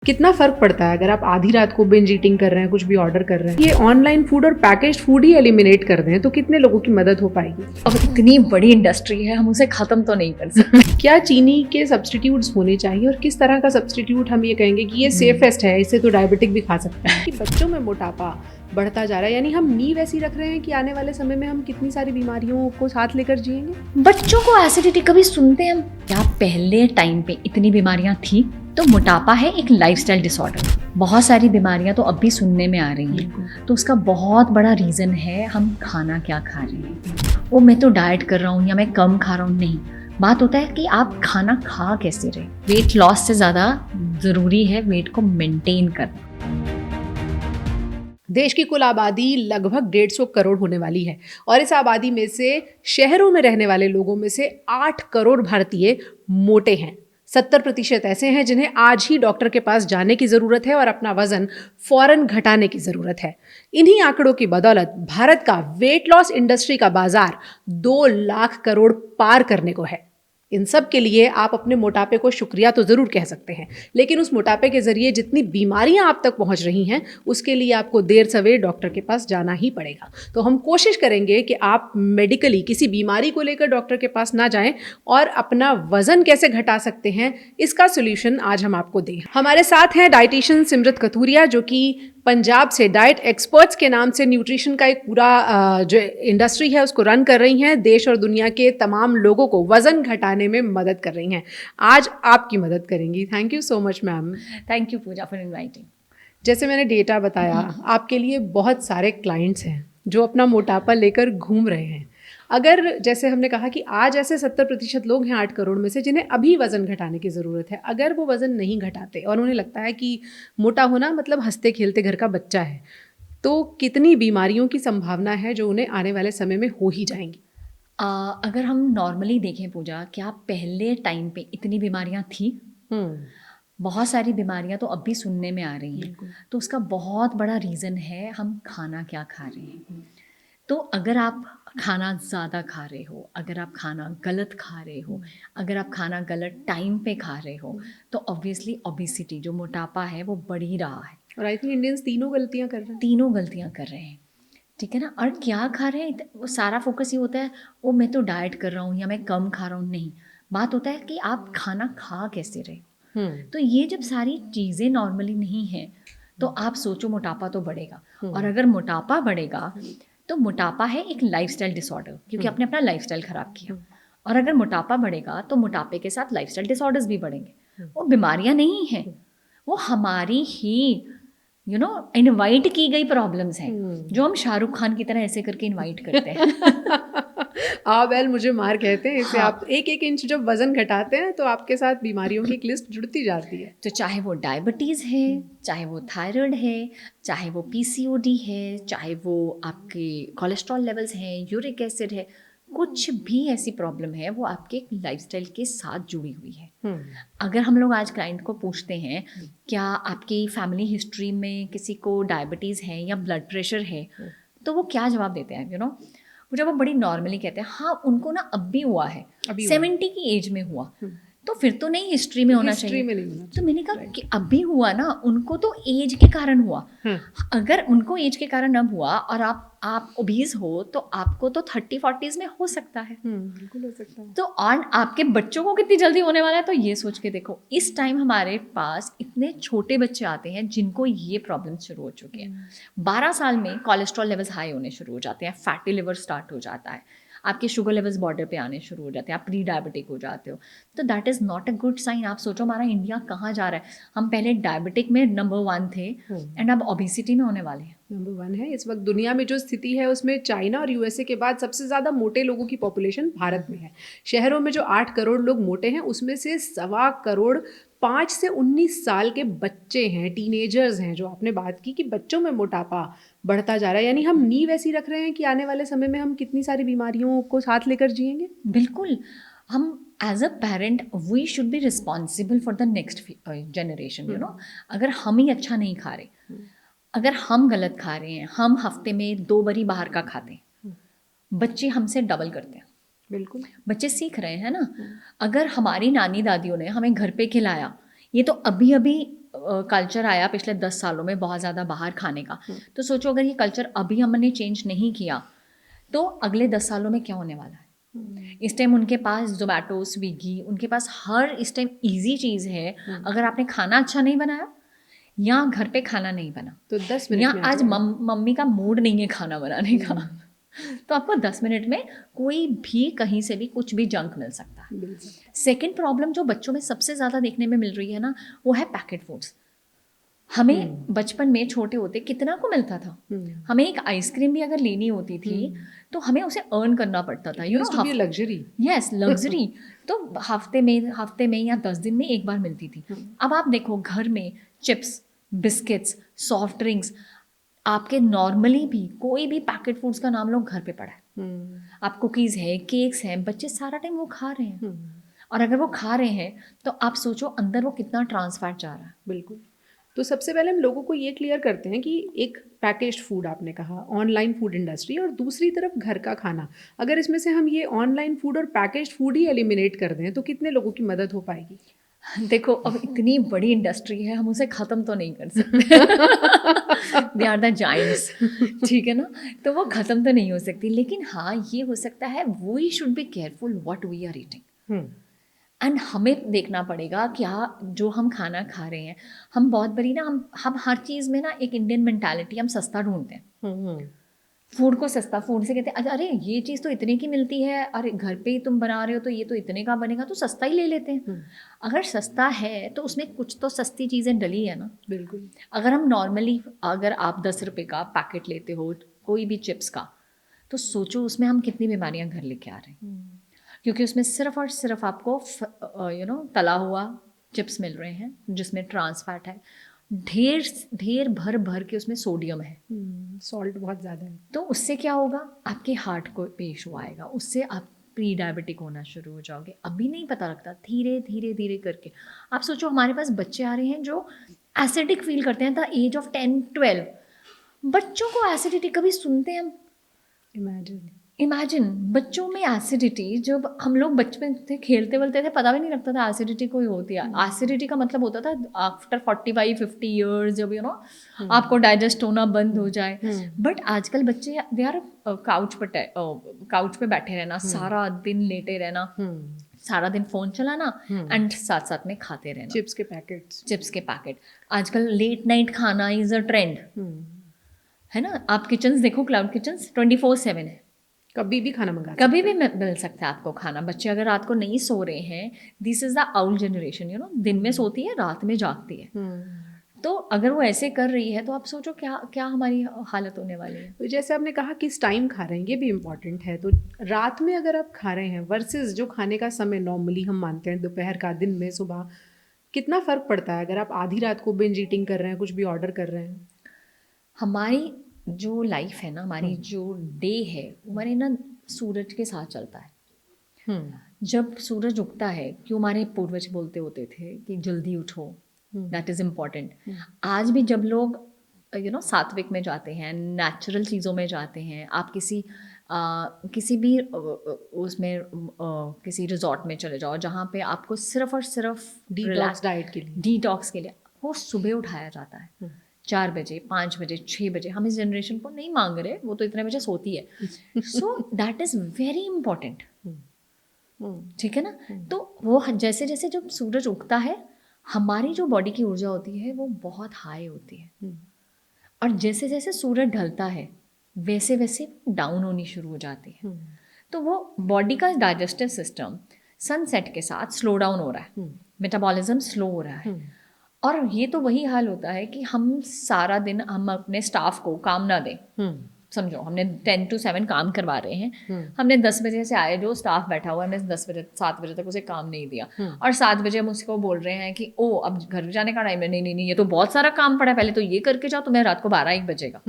कितना फर्क पड़ता है अगर आप आधी रात को बिंज ईटिंग कर रहे हैं, कुछ भी ऑर्डर कर रहे हैं। ये ऑनलाइन फूड और पैकेज्ड फूड ही एलिमिनेट कर दें तो कितने लोगों की मदद हो पाएगी। अब इतनी बड़ी इंडस्ट्री है, हम उसे खत्म तो नहीं कर सकते। क्या चीनी के सब्स्टिट्यूट्स होने चाहिए और किस तरह का सब्स्टिट्यूट हम ये कहेंगे कि ये सेफेस्ट है, इसे तो डायबिटिक भी खा सकता है। कि बच्चों में मोटापा बढ़ता जा रहा है, यानी हम नींव ऐसी रख रहे हैं कि आने वाले समय में हम कितनी सारी बीमारियों को साथ लेकर जिएंगे। बच्चों को एसिडिटी कभी सुनते हैं हम? क्या पहले टाइम पे इतनी बीमारियां थी? तो मोटापा है एक लाइफस्टाइल डिसऑर्डर। बहुत सारी बीमारियां तो अब भी सुनने में आ रही हैं, तो उसका बहुत बड़ा रीज़न है हम खाना क्या खा रहे हैं। वो मैं तो डाइट कर रहा हूँ या मैं कम खा रहा हूँ, नहीं। बात होता है कि आप खाना खा कैसे रहे। वेट लॉस से ज़्यादा ज़रूरी है वेट को मेंटेन करना। देश की कुल आबादी लगभग 150 करोड़ होने वाली है और इस आबादी में से शहरों में रहने वाले लोगों में से 8 करोड़ भारतीय मोटे हैं। 70% ऐसे हैं जिन्हें आज ही डॉक्टर के पास जाने की ज़रूरत है और अपना वजन फौरन घटाने की ज़रूरत है। इन्हीं आंकड़ों की बदौलत भारत का वेट लॉस इंडस्ट्री का बाजार 2 लाख करोड़ पार करने को है। इन सब के लिए आप अपने मोटापे को शुक्रिया तो ज़रूर कह सकते हैं, लेकिन उस मोटापे के ज़रिए जितनी बीमारियां आप तक पहुंच रही हैं उसके लिए आपको देर सवेर डॉक्टर के पास जाना ही पड़ेगा। तो हम कोशिश करेंगे कि आप मेडिकली किसी बीमारी को लेकर डॉक्टर के पास ना जाएं और अपना वज़न कैसे घटा सकते हैं इसका सोल्यूशन आज हम आपको दें। हमारे साथ हैं डाइटिशियन सिमरत कथूरिया, जो कि पंजाब से डाइट एक्सपर्ट्स के नाम से न्यूट्रिशन का एक पूरा जो इंडस्ट्री है उसको रन कर रही हैं। देश और दुनिया के तमाम लोगों को वज़न घटाने में मदद कर रही हैं। आज आपकी मदद करेंगी। Thank you so much ma'am. Thank you Pooja for inviting. जैसे मैंने डेटा बताया, आपके लिए बहुत सारे क्लाइंट्स हैं जो अपना मोटापा लेकर घूम रहे हैं। अगर जैसे हमने कहा कि आज ऐसे 70% लोग हैं 8 करोड़ में से जिन्हें अभी वज़न घटाने की ज़रूरत है, अगर वो वज़न नहीं घटाते और उन्हें लगता है कि मोटा होना मतलब हंसते खेलते घर का बच्चा है, तो कितनी बीमारियों की संभावना है जो उन्हें आने वाले समय में हो ही जाएंगी। अगर हम नॉर्मली देखें पूजा, क्या पहले टाइम पे इतनी बीमारियां थी? बहुत सारी बीमारियां तो अब भी सुनने में आ रही हैं, तो उसका बहुत बड़ा रीज़न है हम खाना क्या खा रहे हैं। तो अगर आप खाना ज़्यादा खा रहे हो, अगर आप खाना गलत खा रहे हो, अगर आप खाना गलत टाइम पे खा रहे हो, तो ऑब्वियसली ओबेसिटी जो मोटापा है वो बढ़ ही रहा है। और आई थिंक इंडियंस तीनों गलतियां कर रहे हैं। तीनों गलतियां कर रहे हैं, ठीक है ना। और क्या खा रहे हैं, वो सारा फोकस ये होता है वो मैं तो डाइट कर रहा हूँ या मैं कम खा रहा हूँ, नहीं। बात होता है कि आप खाना खा कैसे रहे। तो ये जब सारी चीज़ें नॉर्मली नहीं हैं तो आप सोचो मोटापा तो बढ़ेगा। और अगर मोटापा बढ़ेगा तो मोटापा है एक लाइफस्टाइल डिसऑर्डर, क्योंकि आपने अपना लाइफस्टाइल ख़राब किया। और अगर मोटापा बढ़ेगा तो मोटापे के साथ लाइफस्टाइल डिसऑर्डर्स भी बढ़ेंगे। वो बीमारियां नहीं हैं, वो हमारी ही इनवाइट की गई प्रॉब्लम्स हैं, जो हम शाहरुख खान की तरह ऐसे करके इनवाइट करते हैं। वेल मुझे मार कहते हैं इसे। हाँ। आप एक एक इंच जब वजन घटाते हैं तो आपके साथ बीमारियों की एक लिस्ट जुड़ती जाती है। तो चाहे वो डायबिटीज़ है, चाहे वो थायराइड है, चाहे वो पीसीओडी है, चाहे वो आपके कोलेस्ट्रॉल लेवल्स हैं, यूरिक एसिड है, कुछ भी ऐसी प्रॉब्लम है वो आपके लाइफस्टाइल के साथ जुड़ी हुई है। अगर हम लोग आज क्लाइंट को पूछते हैं क्या आपकी फैमिली हिस्ट्री में किसी को डायबिटीज़ है या ब्लड प्रेशर है, तो वो क्या जवाब देते हैं वो जब वो बड़ी नॉर्मली कहते हैं हाँ उनको ना अब भी हुआ है, 70 की एज में हुआ। तो फिर तो नहीं हिस्ट्री में होना चाहिए। तो मैंने कहा कि अभी हुआ ना, उनको तो एज के कारण हुआ। अगर उनको एज के कारण अब हुआ और आप ओबीज हो तो आपको तो 30-40s में हो सकता है। बिल्कुल हो सकता है। तो और आपके बच्चों को कितनी जल्दी होने वाला है, तो ये सोच के देखो। इस टाइम हमारे पास इतने छोटे बच्चे आते हैं जिनको ये प्रॉब्लम शुरू हो चुकी है। 12 साल में कोलेस्ट्रॉल लेवल्स हाई होने शुरू हो जाते हैं, फैटी लिवर स्टार्ट हो जाता है, आपके शुगर लेवल्स बॉर्डर पे आने शुरू हो जाते हैं, आप प्री डायबिटिक हो जाते हो। तो that is not a good sign. आप सोचो हमारा इंडिया कहाँ जा रहा है। हम पहले डायबिटिक में नंबर 1 थे एंड अब ओबेसिटी में होने वाले हैं। नंबर 1 है इस वक्त दुनिया में जो स्थिति है उसमें चाइना और यूएसए के बाद सबसे ज़्यादा मोटे लोगों की पॉपुलेशन भारत में है। शहरों में जो 8 करोड़ लोग मोटे हैं उसमें से 1.25 करोड़ 5 से 19 साल के बच्चे हैं, टीनेजर्स हैं। जो आपने बात की कि बच्चों में मोटापा बढ़ता जा रहा है, यानी हम नींव ऐसी रख रहे हैं कि आने वाले समय में हम कितनी सारी बीमारियों को साथ लेकर जिएंगे। बिल्कुल। हम as a parent we should be responsible for the next generation. अगर हम ही अच्छा नहीं खा रहे, अगर हम गलत खा रहे हैं, हम हफ्ते में 2 बारी बाहर का खाते हैं, बच्चे हमसे डबल करते हैं। बिल्कुल बच्चे सीख रहे हैं ना। अगर हमारी नानी दादियों ने हमें घर पे खिलाया, ये तो अभी अभी कल्चर आया पिछले 10 सालों में बहुत ज़्यादा बाहर खाने का, तो सोचो अगर ये कल्चर अभी हमने चेंज नहीं किया तो अगले 10 सालों में क्या होने वाला है। इस टाइम उनके पास जोमेटो, स्विगी, उनके पास हर इस टाइम ईजी चीज़ है। अगर आपने खाना अच्छा नहीं बनाया या घर पे खाना नहीं बना तो 10 मिनट या में आ आज जाएगा। मम्मी का मूड नहीं है खाना बनाने का तो आपको 10 मिनट में कोई भी कहीं से भी कुछ भी जंक मिल सकता है। बिल्कुल। सेकेंड प्रॉब्लम जो बच्चों में सबसे ज़्यादा देखने में मिल रही है ना, वो है पैकेट फूड्स। हमें बचपन में छोटे होते कितना को मिलता था, हमें एक आइसक्रीम भी अगर लेनी होती थी तो हमें उसे अर्न करना पड़ता था, लग्जरी। Yes, luxury. तो हफ्ते में या 10 दिन में एक बार मिलती थी। अब आप देखो घर में चिप्स, बिस्किट्स, सॉफ्ट ड्रिंक्स, आपके नॉर्मली भी कोई भी पैकेट फूड्स का नाम लो, घर पे पड़ा है। आप कुकीज़ है, केक्स हैं, बच्चे सारा टाइम वो खा रहे हैं। और अगर वो खा रहे हैं तो आप सोचो अंदर वो कितना ट्रांस फैट जा रहा है। बिल्कुल। तो सबसे पहले हम लोगों को ये क्लियर करते हैं कि एक पैकेज्ड फूड आपने कहा, ऑनलाइन फूड इंडस्ट्री, और दूसरी तरफ घर का खाना। अगर इसमें से हम ये ऑनलाइन फूड और पैकेज्ड फूड ही एलिमिनेट कर दें तो कितने लोगों की मदद हो पाएगी? देखो अब इतनी बड़ी इंडस्ट्री है, हम उसे ख़त्म तो नहीं कर सकते दे आर द जाइंट्स, ठीक है ना, तो वो ख़त्म तो नहीं हो सकती। लेकिन हाँ ये हो सकता है, we should be careful what we are eating. And हमें देखना पड़ेगा क्या जो हम खाना खा रहे हैं। हम बहुत बड़ी ना, हम हर चीज़ में ना एक इंडियन मेंटालिटी, हम सस्ता ढूंढते हैं। फूड को सस्ता, फूड से कहते हैं अरे ये चीज़ तो इतने की मिलती है, अरे घर पे ही तुम बना रहे हो तो ये तो इतने का बनेगा, तो सस्ता ही ले लेते हैं। अगर सस्ता है तो उसमें कुछ तो सस्ती चीज़ें डली है ना। बिल्कुल। अगर हम नॉर्मली, अगर आप 10 रुपये का पैकेट लेते हो कोई भी चिप्स का, तो सोचो उसमें हम कितनी बीमारियां घर लेके आ रहे हैं। क्योंकि उसमें सिर्फ और सिर्फ आपको तला हुआ चिप्स मिल रहे हैं जिसमें ट्रांस फैट है, ढेर भर भर के उसमें सोडियम है, सॉल्ट बहुत ज़्यादा है। तो उससे क्या होगा, आपके हार्ट को पे इशू आएगा, उससे आप प्री डायबिटिक होना शुरू हो जाओगे। अभी नहीं पता लगता, धीरे धीरे धीरे करके। आप सोचो हमारे पास बच्चे आ रहे हैं जो एसिडिक फील करते हैं द एज ऑफ 10-12। बच्चों को एसिडिटी कभी सुनते हैं हम? इमेजिन बच्चों में एसिडिटी। जब हम लोग बचपन थे, खेलते वलते थे, पता भी नहीं लगता था एसिडिटी कोई होती है। एसिडिटी का मतलब होता था आफ्टर 45-50 ईयर्स, जब आपको डाइजेस्ट होना बंद हो जाए। बट आजकल बच्चे दे आर काउच पे बैठे रहना, सारा दिन लेटे रहना, सारा दिन फ़ोन चलाना एंड साथ साथ में खाते रहना चिप्स के पैकेट। आजकल लेट नाइट खाना इज़ अ ट्रेंड, है ना। आप किचन्स देखो, क्लाउड किचन्स 24/7 है, कभी भी खाना मंगा, कभी भी मिल सकता है आपको खाना। बच्चे अगर रात को नहीं सो रहे हैं, this is the owl generation, दिन में सोती है, रात में जागती है। तो अगर वो ऐसे कर रही है तो आप सोचो क्या क्या हमारी हालत होने वाली है। तो जैसे आपने कहा किस टाइम खा रहे हैं, ये भी इम्पॉर्टेंट है। तो रात में अगर आप खा रहे हैं वर्सेस जो खाने का समय नॉर्मली हम मानते हैं दोपहर का, दिन में, सुबह, कितना फ़र्क पड़ता है अगर आप आधी रात को बिंज ईटिंग कर रहे हैं, कुछ भी ऑर्डर कर रहे हैं? हमारी जो लाइफ है ना, हमारी जो डे है, हमारे ना सूरज के साथ चलता है। जब सूरज उगता है, क्यों हमारे पूर्वज बोलते होते थे कि जल्दी उठो, दैट इज़ इम्पॉर्टेंट। आज भी जब लोग सात्विक में जाते हैं, नेचुरल चीज़ों में जाते हैं, आप किसी भी उसमें किसी रिजॉर्ट में चले जाओ जहाँ पे आपको सिर्फ और सिर्फ डिटॉक्स डिटॉक्स के लिए वो सुबह उठाया जाता है 4 बजे, 5 बजे, 6 बजे। हम इस जनरेशन को नहीं मांग रहे, वो तो इतने बजे सोती है। So that is very important, ठीक है ना। तो वो जैसे जैसे जब सूरज उगता है, हमारी जो बॉडी की ऊर्जा होती है वो बहुत हाई होती है, और जैसे जैसे सूरज ढलता है वैसे वैसे डाउन होनी शुरू हो जाती है। तो वो बॉडी का डाइजेस्टिव सिस्टम सनसेट के साथ स्लो डाउन हो रहा है, मेटाबॉलिज्म स्लो हो रहा है। और ये तो वही हाल होता है कि हम सारा दिन हम अपने स्टाफ को काम ना दें। समझो हमने 10 to 7 काम करवा रहे हैं, हमने 10 बजे से आए, जो स्टाफ बैठा हुआ है, हमने 7 बजे तक उसे काम नहीं दिया, और 7 बजे हम उसको बोल रहे हैं कि ओ अब घर जाने का टाइम है। नहीं नहीं नहीं, ये तो बहुत सारा काम पड़ा है, पहले तो ये करके जाओ, तुम्हें रात को 12-1 बजेगा।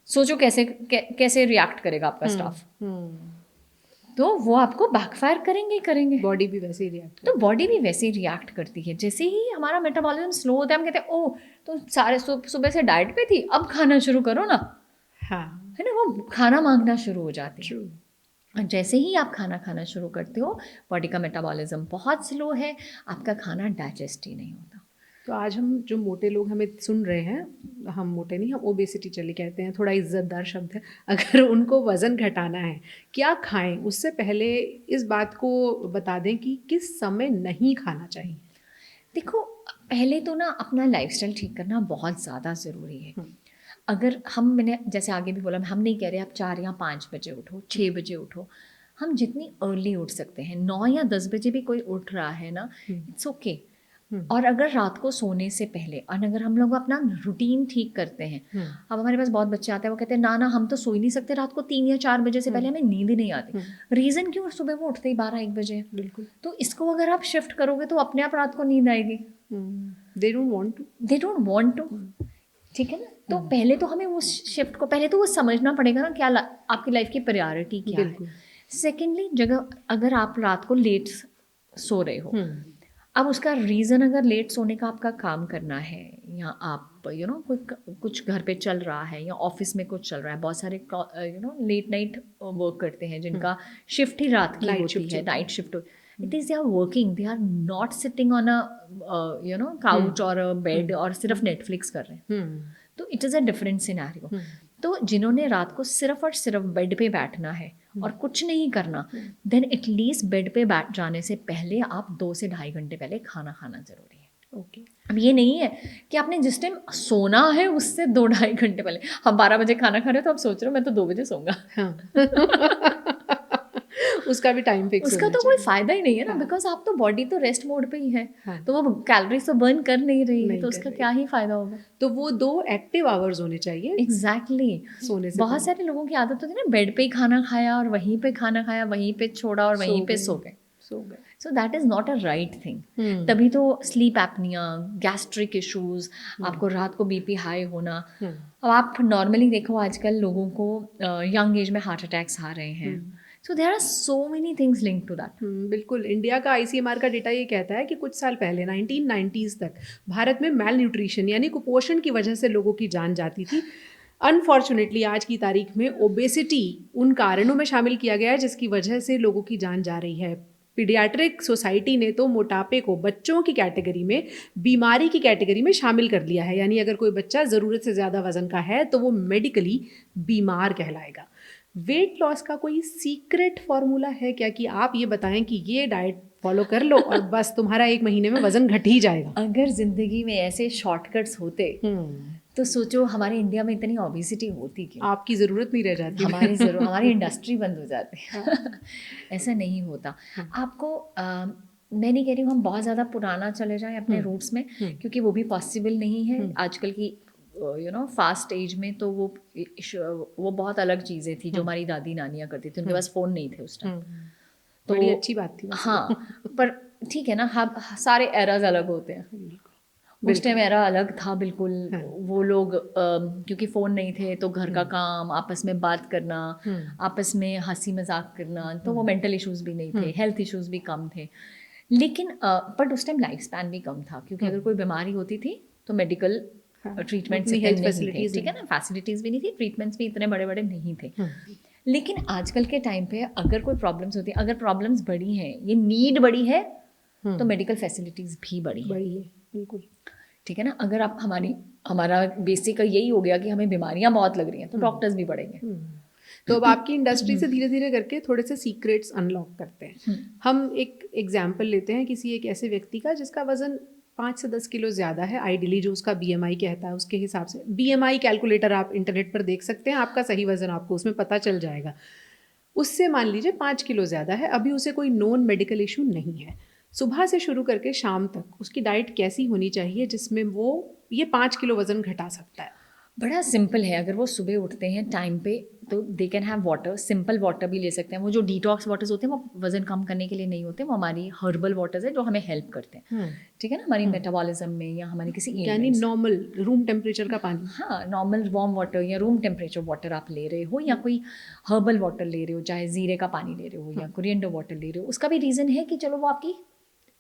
सोचो कैसे रिएक्ट करेगा आपका स्टाफ। तो वो आपको बैकफायर करेंगे। बॉडी भी वैसे ही रिएक्ट करती है। जैसे ही हमारा मेटाबॉलिज्म स्लो होता है, हम कहते हैं ओ तो सारे सुबह से डाइट पे थी, अब खाना शुरू करो ना। हाँ, है ना, वो खाना मांगना शुरू हो जाती है। और जैसे ही आप खाना शुरू करते हो, बॉडी का मेटाबॉलिज्म बहुत स्लो है, आपका खाना डाइजेस्ट ही नहीं होता। तो आज हम जो मोटे लोग हमें सुन रहे हैं, हम मोटे नहीं, हम ओबेसिटी चलिए कहते हैं, थोड़ा इज्जतदार शब्द है, अगर उनको वज़न घटाना है क्या खाएं, उससे पहले इस बात को बता दें कि किस समय नहीं खाना चाहिए। देखो, पहले तो ना अपना लाइफस्टाइल ठीक करना बहुत ज़्यादा ज़रूरी है। अगर मैंने जैसे आगे भी बोला, हम नहीं कह रहे आप 4 या 5 बजे उठो, 6 बजे उठो, हम जितनी अर्ली उठ सकते हैं, 9 या 10 बजे भी कोई उठ रहा है ना, इट्स ओके। और अगर रात को सोने से पहले, और अगर हम लोग अपना रूटीन ठीक करते हैं, अब हमारे पास बहुत बच्चे आते हैं, वो कहते हैं ना हम तो सो ही नहीं सकते रात को 3 या 4 बजे से पहले, हमें नींद ही नहीं आती। रीज़न क्यों? सुबह वो उठते ही 12-1 बजे है। बिल्कुल। तो इसको अगर आप शिफ्ट करोगे तो अपने आप रात को नींद आएगी। They don't want to. ठीक है ना। तो पहले तो हमें वो शिफ्ट को, पहले तो वो समझना पड़ेगा ना क्या आपकी लाइफ की प्रायोरिटी क्या है। सेकेंडली, अगर आप रात को लेट सो रहे हो, अब उसका रीज़न, अगर लेट सोने का आपका काम करना है, या आप कुछ घर पे चल रहा है, या ऑफिस में कुछ चल रहा है, बहुत सारे लेट नाइट वर्क करते हैं जिनका शिफ्ट ही रात की होती है, night shift. It is they are working, they are not sitting on a couch और अ बेड और सिर्फ नेटफ्लिक्स कर रहे हैं। तो it is a different scenario. तो जिन्होंने रात को सिर्फ और सिर्फ बेड पे बैठना है और कुछ नहीं करना, देन एटलीस्ट बेड पे बैठ जाने से पहले आप 2 से ढाई घंटे पहले खाना खाना ज़रूरी है। ओके। अब ये नहीं है कि आपने जिस टाइम सोना है उससे 2-2.5 घंटे पहले, हम 12 बजे खाना खा रहे हो तो आप सोच रहे हो मैं तो 2 बजे सोऊंगा। हाँ। उसका भी टाइम फिक्स उसका तो कोई फायदा ही नहीं है ना, बिकॉज आप तो बॉडी तो रेस्ट मोड पे ही है। तो वो कैलोरीज तो बर्न कर नहीं रही है, तो उसका क्या ही फायदा होगा। तो वो 2 एक्टिव आवर्स होने चाहिए। एग्जैक्टली। सोने से बहुत सारे लोगों की आदत होती है ना, बेड पे ही खाना खाया और वहीं पे खाना खाया, वहीं पे छोड़ा और वहीं पे सो गए। So that is not a right thing. तभी तो स्लीप एपनिया, गैस्ट्रिक इश्यूज, आपको रात को बीपी हाई होना। अब आप नॉर्मली देखो आजकल लोगों को यंग एज में हार्ट अटैक्स आ रहे हैं। So there are so many things link to that. बिल्कुल। इंडिया का ICMR का डेटा ये कहता है कि कुछ साल पहले 1990s तक भारत में मैल न्यूट्रिशन यानी कुपोषण की वजह से लोगों की जान जाती थी। अनफॉर्चुनेटली आज की तारीख में ओबेसिटी उन कारणों में शामिल किया गया है जिसकी वजह से लोगों की जान जा रही है। पीडियाट्रिक सोसाइटी ने तो मोटापे को बच्चों की कैटेगरी में, बीमारी की कैटेगरी में शामिल कर लिया है। यानी अगर कोई बच्चा ज़रूरत से ज़्यादा वजन का है तो वो मेडिकली बीमार कहलाएगा। वेट लॉस का कोई सीक्रेट फॉर्मूला है क्या, कि आप ये बताएं कि ये डाइट फॉलो कर लो और बस तुम्हारा 1 महीने में वजन घट ही जाएगा? अगर जिंदगी में ऐसे शॉर्टकट्स होते तो सोचो हमारे इंडिया में इतनी ओबेसिटी होती क्यों? आपकी ज़रूरत नहीं रह जाती। हमारी इंडस्ट्री बंद हो जाती। ऐसा नहीं होता। आपको मैं नहीं कह रही हूँ हम बहुत ज़्यादा पुराना चले जाएं अपने रूट्स में, क्योंकि वो भी पॉसिबल नहीं है आजकल की फास्ट एज में। तो वो बहुत अलग चीज़ें थी जो हमारी दादी नानियाँ करती थी, उनके पास फ़ोन नहीं थे उस टाइम। तो बड़ी अच्छी बात थी। हाँ, पर ठीक है ना, हम सारे एराज अलग होते हैं। उस टाइम एरा अलग था बिल्कुल। वो लोग क्योंकि फ़ोन नहीं थे तो घर का काम, आपस में बात करना, आपस में हंसी मजाक करना, तो वो मेंटल इश्यूज़ भी नहीं थे, हेल्थ इश्यूज़ भी कम थे। लेकिन बट उस टाइम लाइफ स्पैन भी कम था, क्योंकि अगर कोई बीमारी होती थी तो मेडिकल ट्रीटमेंट्स नहीं थे, ठीक है ना, फैसिलिटीज़ भी नहीं थी, ट्रीटमेंट्स भी इतने बड़े बड़े नहीं थे। लेकिन आजकल के टाइम पे अगर कोई प्रॉब्लम्स होती है, अगर प्रॉब्लम्स बड़ी हैं, ये नीड बड़ी है, तो मेडिकल फैसिलिटीज़ भी बड़ी है। बिल्कुल। ठीक है ना। अगर आप हमारा बेसिक यही हो गया कि हमें बीमारियां बहुत लग रही हैं, तो डॉक्टर्स भी बढ़ेंगे। तो अब आपकी इंडस्ट्री से धीरे धीरे करके थोड़े से सीक्रेट्स अनलॉक करते हैं। हम एक एग्जाम्पल लेते हैं किसी एक ऐसे व्यक्ति का जिसका वजन 5 से 10 किलो ज़्यादा है, आइडियली जो उसका BMI कहता है उसके हिसाब से। BMI कैलकुलेटर आप इंटरनेट पर देख सकते हैं, आपका सही वजन आपको उसमें पता चल जाएगा। उससे मान लीजिए 5 किलो ज़्यादा है, अभी उसे कोई नोन मेडिकल इशू नहीं है। सुबह से शुरू करके शाम तक उसकी डाइट कैसी होनी चाहिए जिसमें वो ये 5 किलो वज़न घटा सकता है? बड़ा सिंपल है। अगर वो सुबह उठते हैं टाइम पे तो they can have water, simple water भी ले सकते हैं। वो जो डिटॉक्स वाटर्स होते हैं वो वज़न कम करने के लिए नहीं होते, वो हमारी हर्बल वाटर्स है जो हमें हेल्प करते हैं। ठीक है ना, हमारी मेटाबॉलिज्म में या हमारी किसी यानी नॉर्मल रूम टेम्परेचर का पानी। हाँ, नॉर्मल वार्म वाटर या रूम टेम्परेचर वाटर आप ले रहे हो, या कोई हर्बल वाटर ले रहे हो, चाहे जीरे का पानी ले रहे हो या कोरिएंडर वाटर ले रहे हो, उसका भी रीज़न है कि चलो वो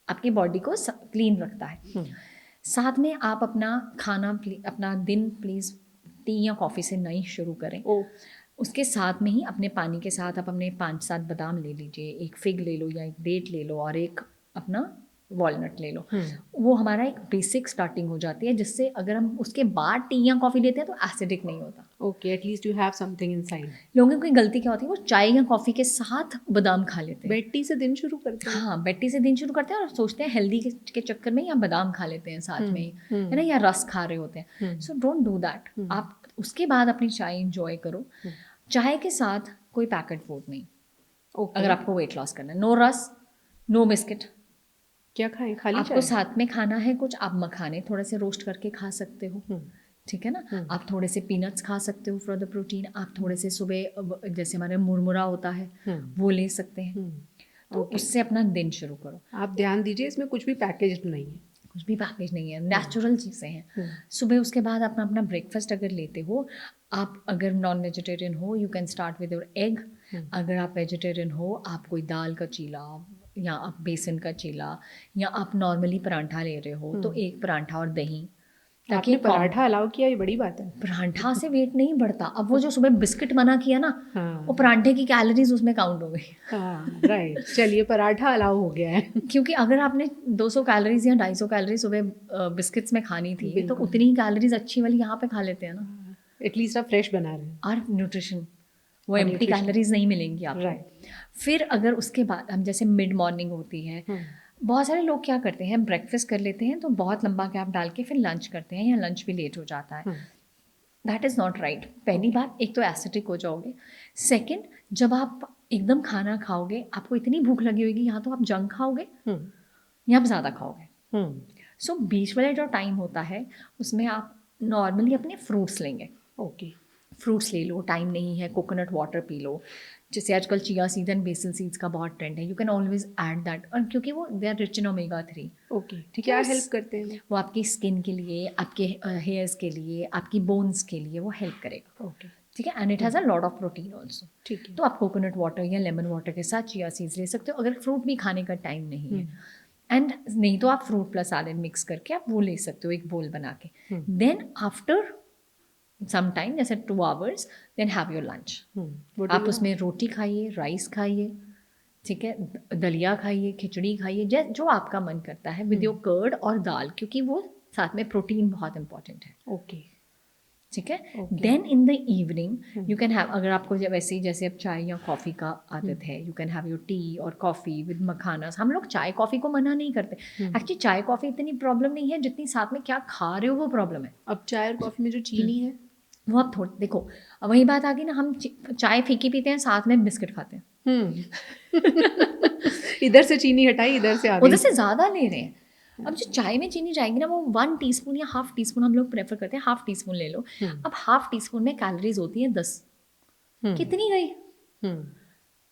आपकी बॉडी को क्लीन रखता है। साथ में आप अपना खाना अपना दिन प्लीज़ टी या कॉफ़ी से नहीं शुरू करें। उसके साथ में ही अपने पानी के साथ आप अपने 5-7 बादाम ले लीजिए, एक फिग ले लो या एक डेट ले लो, और एक अपना वॉलनट ले लो, वो हमारा एक बेसिक स्टार्टिंग हो जाती है, जिससे अगर हम उसके बाद टी या कॉफ़ी लेते हैं तो एसिडिक नहीं होता। Okay, at least you have something inside. लोगों की गलती क्या होती है, वो चाय या कॉफ़ी के साथ बादाम खा लेते हैं। बेड टी से दिन शुरू करते हैं। हाँ, बेड टी से दिन शुरू करते हैं और सोचते हैं हेल्दी के चक्कर में या बादाम खा लेते हैं साथ में, है ना, या रस खा रहे होते हैं। So don't do that. आप उसके बाद अपनी चाय इंजॉय करो। चाय के साथ कोई पैकेट फूड नहीं। ओके, अगर आपको वेट लॉस करना है, नो रस, नो बिस्किट। क्या खाएं, खाली आपको चाय? साथ में खाना है कुछ, आप मखाने थोड़े से रोस्ट करके खा सकते हो, ठीक है ना। आप थोड़े से पीनट्स खा सकते हो फॉर द प्रोटीन। आप थोड़े से सुबह जैसे हमारे मुरमुरा होता है वो ले सकते हैं। तो उससे अपना दिन शुरू करो। आप ध्यान दीजिए, इसमें कुछ भी पैकेज्ड नहीं है, कुछ भी पैकेज नहीं है, नेचुरल चीज़ें हैं। सुबह उसके बाद अपना अपना ब्रेकफास्ट अगर लेते हो, आप अगर नॉन वेजिटेरियन हो you can start with your egg. अगर आप वेजिटेरियन हो, आप कोई दाल का चीला या आप बेसन का चीला या आप नॉर्मली परांठा ले रहे हो तो एक परांठा और दही। आपने पराठा अलाउ किया, ये बड़ी बात है। परांठा से वेट नहीं बढ़ता। अब वो जो सुबह बिस्किट मना किया ना, वो परांठे की कैलोरीज उसमें काउंट हो गई। हाँ राइट, चलिए पराठा अलाउ हो गया है। क्योंकि अगर आपने 200 कैलोरीज या 250 कैलोरीज सुबह बिस्किट्स में खानी थी तो उतनी ही कैलोरीज अच्छी वाली यहाँ पे खा लेते हैं ना। एटलीस्ट आप फ्रेश बना रहे हैं। और न्यूट्रिशन, वो एम्प्टी कैलोरीज नहीं मिलेंगी आपको। फिर अगर उसके बाद हम जैसे मिड मॉर्निंग होती है, बहुत सारे लोग क्या करते हैं, ब्रेकफास्ट कर लेते हैं तो बहुत लंबा गैप डाल के फिर लंच करते हैं या लंच भी लेट हो जाता है। That is not right. पहली बात, एक तो एसिडिक हो जाओगे। सेकेंड, जब आप एकदम खाना खाओगे आपको इतनी भूख लगी होगी, या तो आप जंक खाओगे या आप ज़्यादा खाओगे। सो बीच वाला जो टाइम होता है उसमें आप नॉर्मली अपने फ्रूट्स लेंगे। ओके, फ्रूट्स ले लो, टाइम नहीं है कोकोनट वाटर पी लो। जैसे आजकल chia seeds and basil seeds का बहुत ट्रेंड है, you can always add that. और क्योंकि वो they are rich in omega 3। Okay, ठीक क्या है, हेल्प करते हैं वो आपकी स्किन के लिए, आपके हेयर्स के लिए, आपकी बोन्स के लिए वो हेल्प करेगा। ओके, ठीक है, and it has a lot of protein also. ठीक है। तो आप कोकोनट वाटर या लेमन वाटर के साथ चिया सीड्स ले सकते हो अगर फ्रूट भी खाने का टाइम नहीं है। एंड नहीं तो आप फ्रूट प्लस सैलेड मिक्स करके आप वो ले सकते हो एक बोल बना के। देन आफ्टर सम टाइम, जैसे 2 hours, then have your lunch. आप उसमें रोटी खाइए, राइस खाइए, ठीक है, दलिया खाइए, खिचड़ी खाइए, जो आपका मन करता है, विद योर कर्ड और दाल, क्योंकि वो साथ में प्रोटीन बहुत इंपॉर्टेंट है। ओके, ठीक है। Then in the evening you can have, अगर आपको वैसे ही जैसे अब चाय या कॉफ़ी का आदत है, you can have your T और कॉफ़ी विद मखानास। हम लोग चाय कॉफ़ी को मना नहीं करते। एक्चुअली चाय कॉफ़ी इतनी प्रॉब्लम नहीं है जितनी साथ में क्या खा रहे हो वो प्रॉब्लम है। अब चाय और कॉफ़ी में जो चीनी है वो आप थोड़ी देखो, अब वही बात आ गई ना, हम चाय फीकी पीते हैं साथ में बिस्किट खाते हैं। इधर से चीनी हटाई, इधर से आ गई, उधर से ज़्यादा ले रहे हैं। अब जो चाय में चीनी जाएगी ना, वो 1 टीस्पून या हाफ टी स्पून हम लोग प्रेफर करते हैं, हाफ टी स्पून ले लो। अब हाफ टी स्पून में कैलोरीज होती है 10। कितनी गई?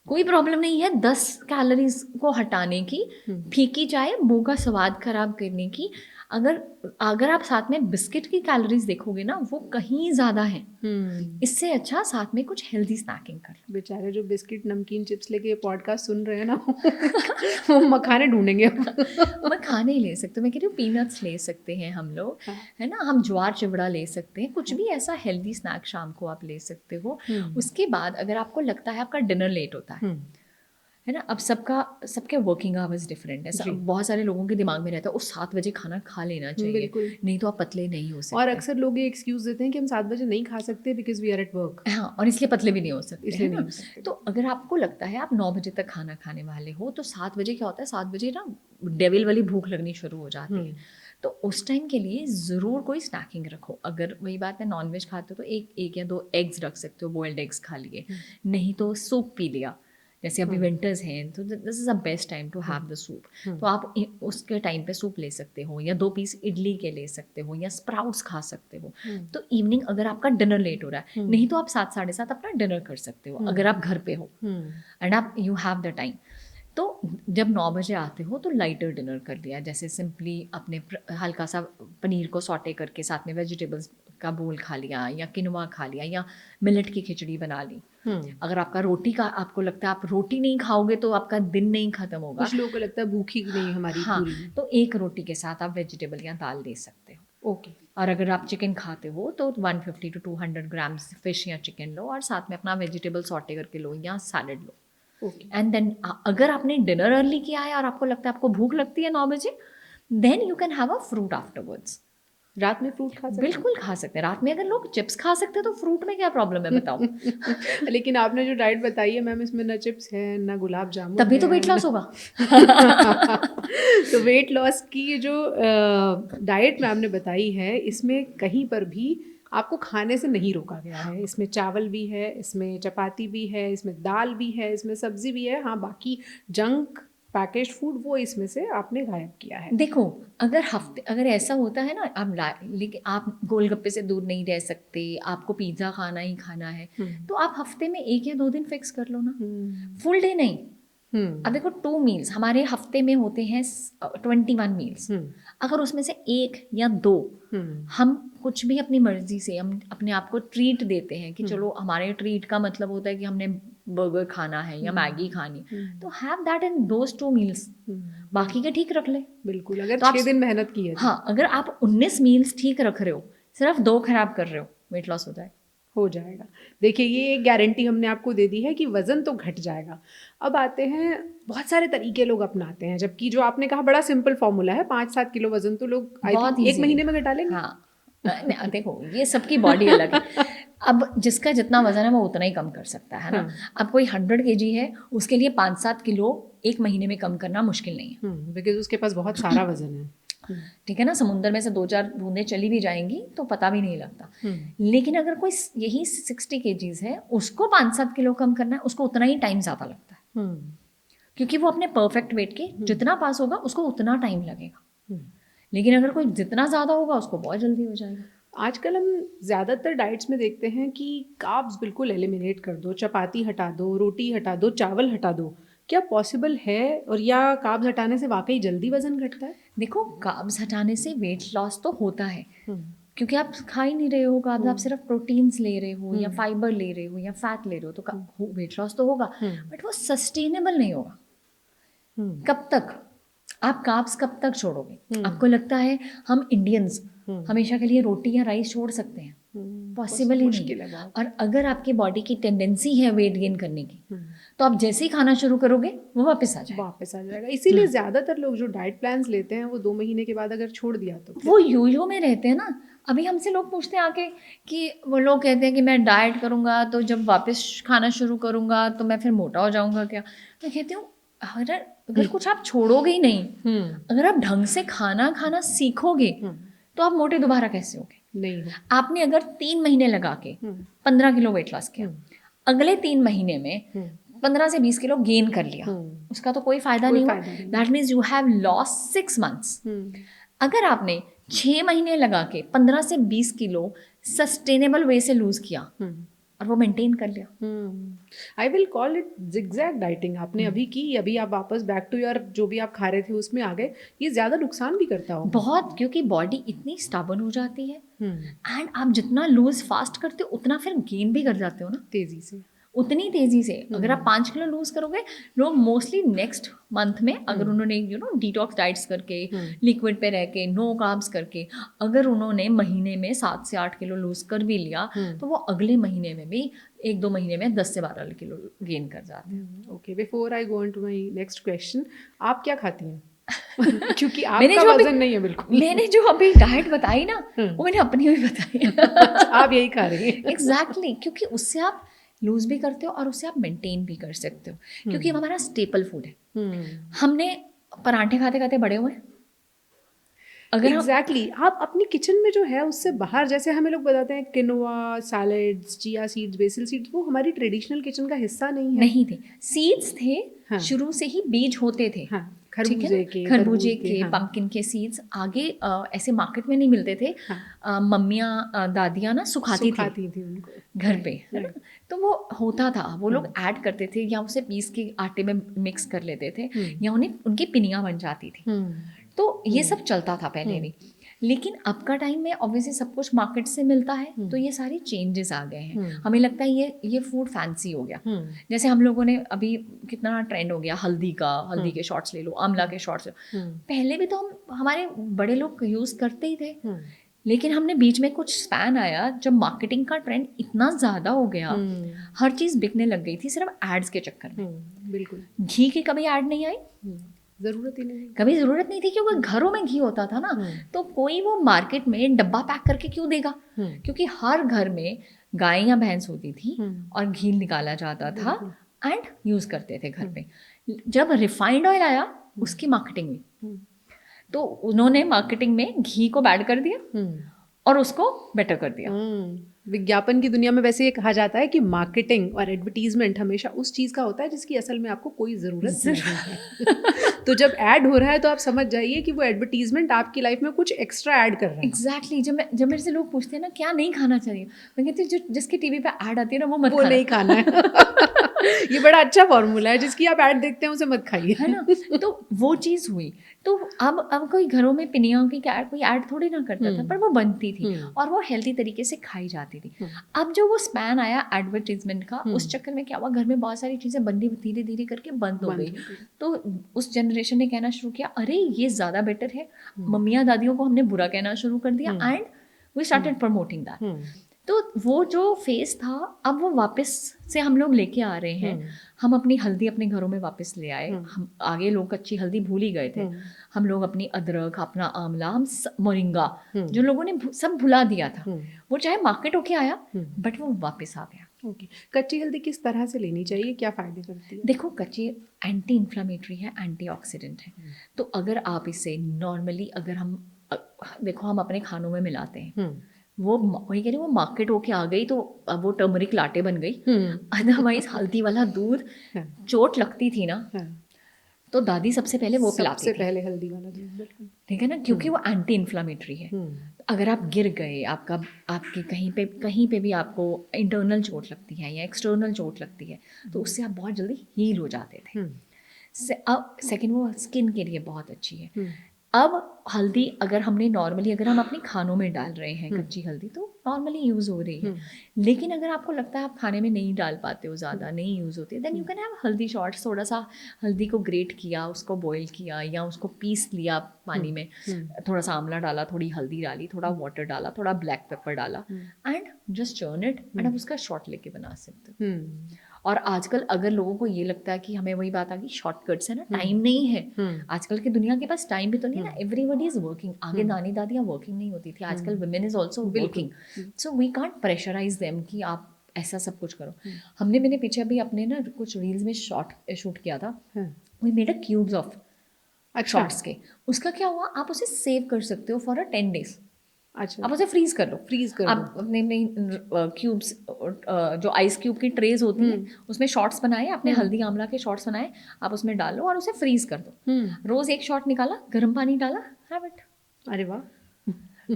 कोई प्रॉब्लम नहीं है 10 कैलोरीज को हटाने की, फीकी चाय मुंह का स्वाद खराब करने की। अगर आप साथ में बिस्किट की कैलोरीज देखोगे ना, वो कहीं ज़्यादा है। इससे अच्छा साथ में कुछ हेल्दी स्नैकिंग कर लो। बेचारे जो बिस्किट नमकीन चिप्स लेके पॉडकास्ट सुन रहे हैं ना, वो मखाने ढूंढेंगे। मखाने ले सकते हो, मैं कह रही हूँ पीनट्स ले सकते हैं हम लोग, है ना, हम ज्वार चिवड़ा ले सकते हैं, कुछ भी ऐसा हेल्दी स्नैक शाम को आप ले सकते हो। उसके बाद अगर आपको लगता है आपका डिनर लेट होता है ना, अब सबके वर्किंग आवर्स डिफरेंट है। बहुत सारे लोगों के दिमाग में रहता है 7 बजे खाना खा लेना चाहिए, नहीं तो आप पतले नहीं हो सकते। और अक्सर लोग ये एक्सक्यूज देते हैं कि हम 7 बजे नहीं खा सकते because we are at work. हाँ, और इसलिए पतले भी नहीं हो सकते, इसलिए है नहीं ना? हो सकते। तो अगर आपको लगता है आप 9 बजे तक खाना खाने वाले हो, तो 7 बजे क्या होता है, 7 बजे ना डेविल वाली भूख लगनी शुरू हो जाती है। तो उस टाइम के लिए ज़रूर कोई स्नैकिंग रखो। अगर वही बात है नॉनवेज खाते हो तो एक या 2 एग्स रख सकते हो, बॉइल्ड एग्स खा लिए, नहीं तो सूप पी लिया। जैसे अभी विंटर्स हैं तो this is a best time to have the soup. तो आप उसके टाइम पे सूप ले सकते हो, या 2 पीस इडली के ले सकते हो, या स्प्राउट्स खा सकते हो। तो इवनिंग अगर आपका डिनर लेट हो रहा है, नहीं तो आप 7 साढ़े 7 अपना डिनर कर सकते हो अगर आप घर पे हो एंड आप यू हैव द टाइम। तो जब 9 बजे आते हो तो लाइटर डिनर कर लिया, जैसे सिंपली अपने हल्का सा पनीर को सॉटे करके साथ में वेजिटेबल्स का बोल खा लिया, या किनवा खा लिया, या मिलेट की खिचड़ी बना ली। अगर आपको लगता है आप रोटी नहीं खाओगे तो आपका दिन नहीं खत्म होगा, कुछ लोगों को लगता है भूखी नहीं हमारी पूरी, तो एक रोटी के साथ आप वेजिटेबल या दाल दे सकते हो। ओके। और अगर आप चिकन खाते हो तो 150 to 200 ग्राम्स फिश या चिकन लो और साथ में अपना वेजिटेबल सॉटे करके लो या सैलड लो। ओके। एंड देन अगर आपने डिनर अर्ली किया है और आपको लगता है आपको भूख लगती है 9 बजे, then you can have a fruit afterwards. रात में फ्रूट खा सकते बिल्कुल खा सकते हैं। रात में अगर लोग चिप्स खा सकते हैं तो फ्रूट में क्या प्रॉब्लम है बताओ। हैं? लेकिन आपने जो डाइट बताई है मैम, इसमें ना चिप्स है ना गुलाब जामुन तभी तो है, वेट लॉस होगा। तो वेट लॉस की ये जो डाइट मैम ने बताई है, इसमें कहीं पर भी आपको खाने से नहीं रोका गया है। इसमें चावल भी है, इसमें चपाती भी है, इसमें दाल भी है, इसमें सब्जी भी है। हाँ, बाकी जंक पैकेज फूड वो इसमें से आपने गायब किया है। देखो, अगर ऐसा होता है ना, लेकिन आप गोलगप्पे से दूर नहीं रह सकते, आपको पिज्ज़ा खाना ही खाना है, तो आप हफ्ते में 1 या 2 दिन फिक्स कर लो ना, फुल डे नहीं। अब देखो 2 मील्स हमारे हफ्ते में होते हैं 21 मील्स। अगर उसमें से 1 या 2 हम कुछ भी अपनी मर्जी से हम अपने आप को ट्रीट देते हैं कि चलो, हमारे ट्रीट का मतलब होता है कि हमने बर्गर खाना है या मैगी खानी, तो have that in those 2 meals. बाकी के ठीक रख ले। बिल्कुल, अगर तो आप 6 दिन मेहनत की है तो। हाँ, अगर आप 19 मील्स ठीक रख रहे हो, सिर्फ 2 खराब कर रहे हो, वेट लॉस हो जाएगा। देखिए, ये एक गारंटी हमने आपको दे दी है कि वज़न तो घट जाएगा। अब आते हैं, बहुत सारे तरीके लोग अपनाते हैं, जबकि जो आपने कहा बड़ा सिंपल फॉर्मूला है, 5-7 किलो वज़न तो लोग आई बहुत थिंक 1 easy महीने है। में घटा लेंगे। हाँ। देखो, ये सबकी बॉडी अलग है। अब जिसका जितना वजन है वो उतना ही कम कर सकता है ना। अब कोई 100 kg है, उसके लिए 5-7 किलो 1 महीने में कम करना मुश्किल नहीं है। बिकॉज उसके पास बहुत सारा वज़न है। ठीक है ना, समुंदर में से 2-4 बूंदें चली भी जाएंगी तो पता भी नहीं लगता। लेकिन अगर कोई यही 60 kgs है, उसको 5-7 किलो कम करना है, उसको उतना ही टाइम ज़्यादा लगता है, क्योंकि वो अपने परफेक्ट वेट के जितना पास होगा उसको उतना टाइम लगेगा। लेकिन अगर कोई जितना ज़्यादा होगा उसको बहुत जल्दी हो जाएगा। आजकल हम ज़्यादातर डाइट्स में देखते हैं कि कार्ब्स बिल्कुल एलिमिनेट कर दो, चपाती हटा दो, रोटी हटा दो, चावल हटा दो। क्या पॉसिबल है, और या कार्ब्स हटाने से वाकई जल्दी वजन घटता है? देखो, कार्ब्स हटाने से वेट लॉस तो होता है, क्योंकि आप खा ही नहीं रहे हो कार्ब्स, आप सिर्फ प्रोटीन्स ले रहे हो या फाइबर ले रहे हो या फैट ले रहे हो, तो वेट लॉस तो होगा, बट वो सस्टेनेबल नहीं होगा। कब तक आप कार्ब्स कब तक छोड़ोगे? आपको लगता है हम इंडियंस हमेशा के लिए रोटी या राइस छोड़ सकते हैं? पॉसिबल ही नहीं है। और अगर आपकी बॉडी की टेंडेंसी है वेट गेन करने की, तो आप जैसे ही खाना शुरू करोगे वो वापस आ जाएगा। इसीलिए ज़्यादातर लोग जो डाइट प्लान्स लेते हैं वो 2 महीने के बाद अगर छोड़ दिया तो वो यो में रहते हैं ना। अभी हमसे लोग पूछते हैं आके कि वो लोग कहते हैं कि मैं डाइट करूँगा तो जब वापस खाना शुरू करूँगा तो मैं फिर मोटा हो जाऊँगा क्या? मैं कहती हूँ, अगर कुछ आप छोड़ोगे ही नहीं, अगर आप ढंग से खाना सीखोगे तो आप मोटे दोबारा कैसे होगे? नहीं हो। आपने अगर 3 महीने लगा के 15 किलो वेट लॉस किया, अगले 3 महीने में 15 से 20 किलो गेन कर लिया, उसका तो कोई फायदा नहीं हुआ। That means you have lost 6 months. अगर आपने 6 महीने लगा के 15 से 20 किलो सस्टेनेबल वे से लूज किया और वो मेंटेन कर लिया, I will call it zigzag dieting. आपने अभी की, अभी आप वापस बैक टू योर जो भी आप खा रहे थे उसमें आ गए, ये ज़्यादा नुकसान भी करता हो बहुत, क्योंकि बॉडी इतनी स्टबर्न हो जाती है। एंड आप जितना लूज फास्ट करते हो उतना फिर गेन भी कर जाते हो ना, तेज़ी से, उतनी तेज़ी से। अगर आप 5 किलो लूज करोगे, लोग मोस्टली नेक्स्ट मंथ में अगर उन्होंने डिटॉक्स डाइट्स करके लिक्विड पे रह के नो कार्ब्स करके अगर उन्होंने महीने में 7 से 8 किलो लूज कर भी लिया, तो वो अगले महीने में भी 1-2 महीने में 10 से 12 किलो गेन कर जाते हैं। Okay, before I go on to my next question, आप क्या खाती हैं? क्योंकि आपका वजन नहीं है बिल्कुल। मैंने जो अभी डाइट बताई ना, वो मैंने अपनी भी बताई। आप यही खा रही हैं। एग्जैक्टली, क्योंकि उससे आप लूज भी करते हो और उससे आप मेंटेन भी कर सकते हो, क्योंकि हमारा स्टेपल फूड है। हमने पराठे खाते खाते बड़े हुए। अगर एग्जैक्टली आप अपनी किचन में जो है उससे बाहर, जैसे हमें लोग बताते हैं quinoa, salads, chia seeds, BECIL seeds, वो हमारी ट्रेडिशनल किचन का हिस्सा नहीं थे। सीड्स थे, शुरू से ही बीज होते थे। खरबूजे के पंपकिन के सीड्स आगे ऐसे मार्केट में नहीं मिलते थे। मम्मियाँ दादियाँ ना सुखाती थी उनको घर पे, है ना, तो वो होता था, वो लोग ऐड करते थे या उसे पीस के आटे में मिक्स कर लेते थे या उन्हें उनकी पिनियाँ बन जाती थी। तो ये सब चलता था पहले भी। लेकिन अब का टाइम में ऑब्वियसली सब कुछ मार्केट से मिलता है, तो ये सारी चेंजेस आ गए हैं। हमें लगता है ये फूड फैंसी हो गया। जैसे हम लोगों ने अभी कितना ट्रेंड हो गया हल्दी के शॉट्स ले लो, आंवला के शॉट्स ले लो। पहले भी तो हमारे बड़े लोग यूज़ करते ही थे, लेकिन हमने बीच में कुछ स्पैन आया जब मार्केटिंग का ट्रेंड इतना ज़्यादा हो गया, हर चीज़ बिकने लग गई थी सिर्फ एड्स के चक्कर में। बिल्कुल। घी की कभी ऐड नहीं आई, ज़रूरत ही नहीं। कभी ज़रूरत नहीं थी, क्योंकि घरों में घी होता था ना, तो कोई वो मार्केट में डब्बा पैक करके क्यों देगा, क्योंकि हर घर में गाय या भैंस होती थी और घी निकाला जाता था एंड यूज़ करते थे घर पे। जब रिफाइंड ऑयल आया उसकी मार्केटिंग हुई, तो उन्होंने मार्केटिंग में घी को बैड कर दिया और उसको बेटर कर दिया। विज्ञापन की दुनिया में वैसे ये कहा जाता है कि मार्केटिंग और एडवर्टीजमेंट हमेशा उस चीज़ का होता है जिसकी असल में आपको कोई ज़रूरत नहीं है। तो जब ऐड हो रहा है तो आप समझ जाइए कि वो एडवर्टीजमेंट आपकी लाइफ में कुछ एक्स्ट्रा ऐड कर रहा है। एग्जैक्टली। जब मेरे से लोग पूछते हैं ना क्या नहीं खाना चाहिए, मैं कहती हूँ जिसकी टीवी पे ऐड आती है ना वो मत वो नहीं खाना है। ये बड़ा अच्छा फॉर्मूला है, जिसकी आप ऐड देखते हैं उसे मत खाइए, है ना। तो वो चीज़ हुई। तो अब कोई घरों में पिनियों की कोई ऐड थोड़ी ना करता था, पर वो बनती थी और वो हेल्दी तरीके से खाई जाती थी। अब जो वो स्पैन आया एडवर्टीजमेंट का, उस चक्कर में क्या हुआ, घर में बहुत सारी चीज़ें बननी धीरे धीरे करके बंद हो गई। तो उस जनरेशन ने कहना शुरू किया, अरे ये ज़्यादा बेटर है। मम्मियाँ दादियों को हमने बुरा कहना शुरू कर दिया and we started promoting that. तो वो जो फेस था, अब वो वापस से हम लोग लेके आ रहे हैं। हम अपनी हल्दी अपने घरों में वापस ले आए। हम आगे लोग कच्ची हल्दी भूल ही गए थे। हम लोग अपनी अदरक, अपना आंवला, हम मोरिंगा जो लोगों ने सब भुला दिया था, वो चाहे मार्केट होके आया बट वो वापस आ गया। ओके। कच्ची हल्दी किस तरह से लेनी चाहिए, क्या फ़ायदे करती है? देखो, कच्ची एंटी इन्फ्लामेटरी है, एंटीऑक्सीडेंट है। तो अगर आप इसे नॉर्मली, अगर हम देखो हम अपने खानों में मिलाते हैं, वो वही कह रही, वो मार्केट होके आ गई तो अब वो टर्मरिक लाटे बन गई। अदरवाइज हल्दी वाला दूध चोट लगती थी ना, तो दादी सबसे पहले वो पिलाती थी, सबसे पहले हल्दी वाला दूध, ठीक है ना, क्योंकि वो एंटी इन्फ्लामेटरी है। अगर आप गिर गए, आपकी कहीं पे भी आपको इंटरनल चोट लगती है या एक्सटर्नल चोट लगती है, तो उससे आप बहुत जल्दी हील हो जाते थे। अब सेकेंड, वो स्किन के लिए बहुत अच्छी है। अब हल्दी अगर हम अपने खानों में डाल रहे हैं कच्ची हल्दी, तो नॉर्मली यूज़ हो रही है। लेकिन अगर आपको लगता है आप खाने में नहीं डाल पाते हो, ज़्यादा नहीं यूज़ होती है, देन यू कैन हैव हल्दी शॉट्स। थोड़ा सा हल्दी को ग्रेट किया, उसको बॉईल किया या उसको पीस लिया पानी में, थोड़ा सा आंवला डाला, थोड़ी हल्दी डाली, थोड़ा वाटर डाला, थोड़ा ब्लैक पेपर डाला and just churn it and आप उसका शॉट लेके बना सकते हो। और आजकल अगर लोगों को ये लगता है कि हमें वही बात आ गई, शॉर्टकट्स है ना, टाइम नहीं है, आजकल की दुनिया के पास टाइम भी तो नहीं है ना, एवरीबॉडी इज वर्किंग। आगे नानी दादियाँ वर्किंग नहीं होती थी, आजकल women is also working, so we can't pressurise them कि आप ऐसा सब कुछ करो। मैंने पीछे अभी अपने ना कुछ रील्स में शूट किया था, we made a cubes of shorts के। उसका क्या हुआ, आप उसे सेव कर सकते हो फॉर 10 days। अच्छा, आप उसे फ्रीज कर लो। आप अपने क्यूब्स, जो आइस क्यूब की ट्रेज होती है, उसमें शॉट्स बनाए, आपने हल्दी आंवला के शॉट्स बनाए, आप उसमें डालो और उसे फ्रीज कर दो। रोज एक शॉट निकाला, गर्म पानी डाला, हैव इट। अरे वाह,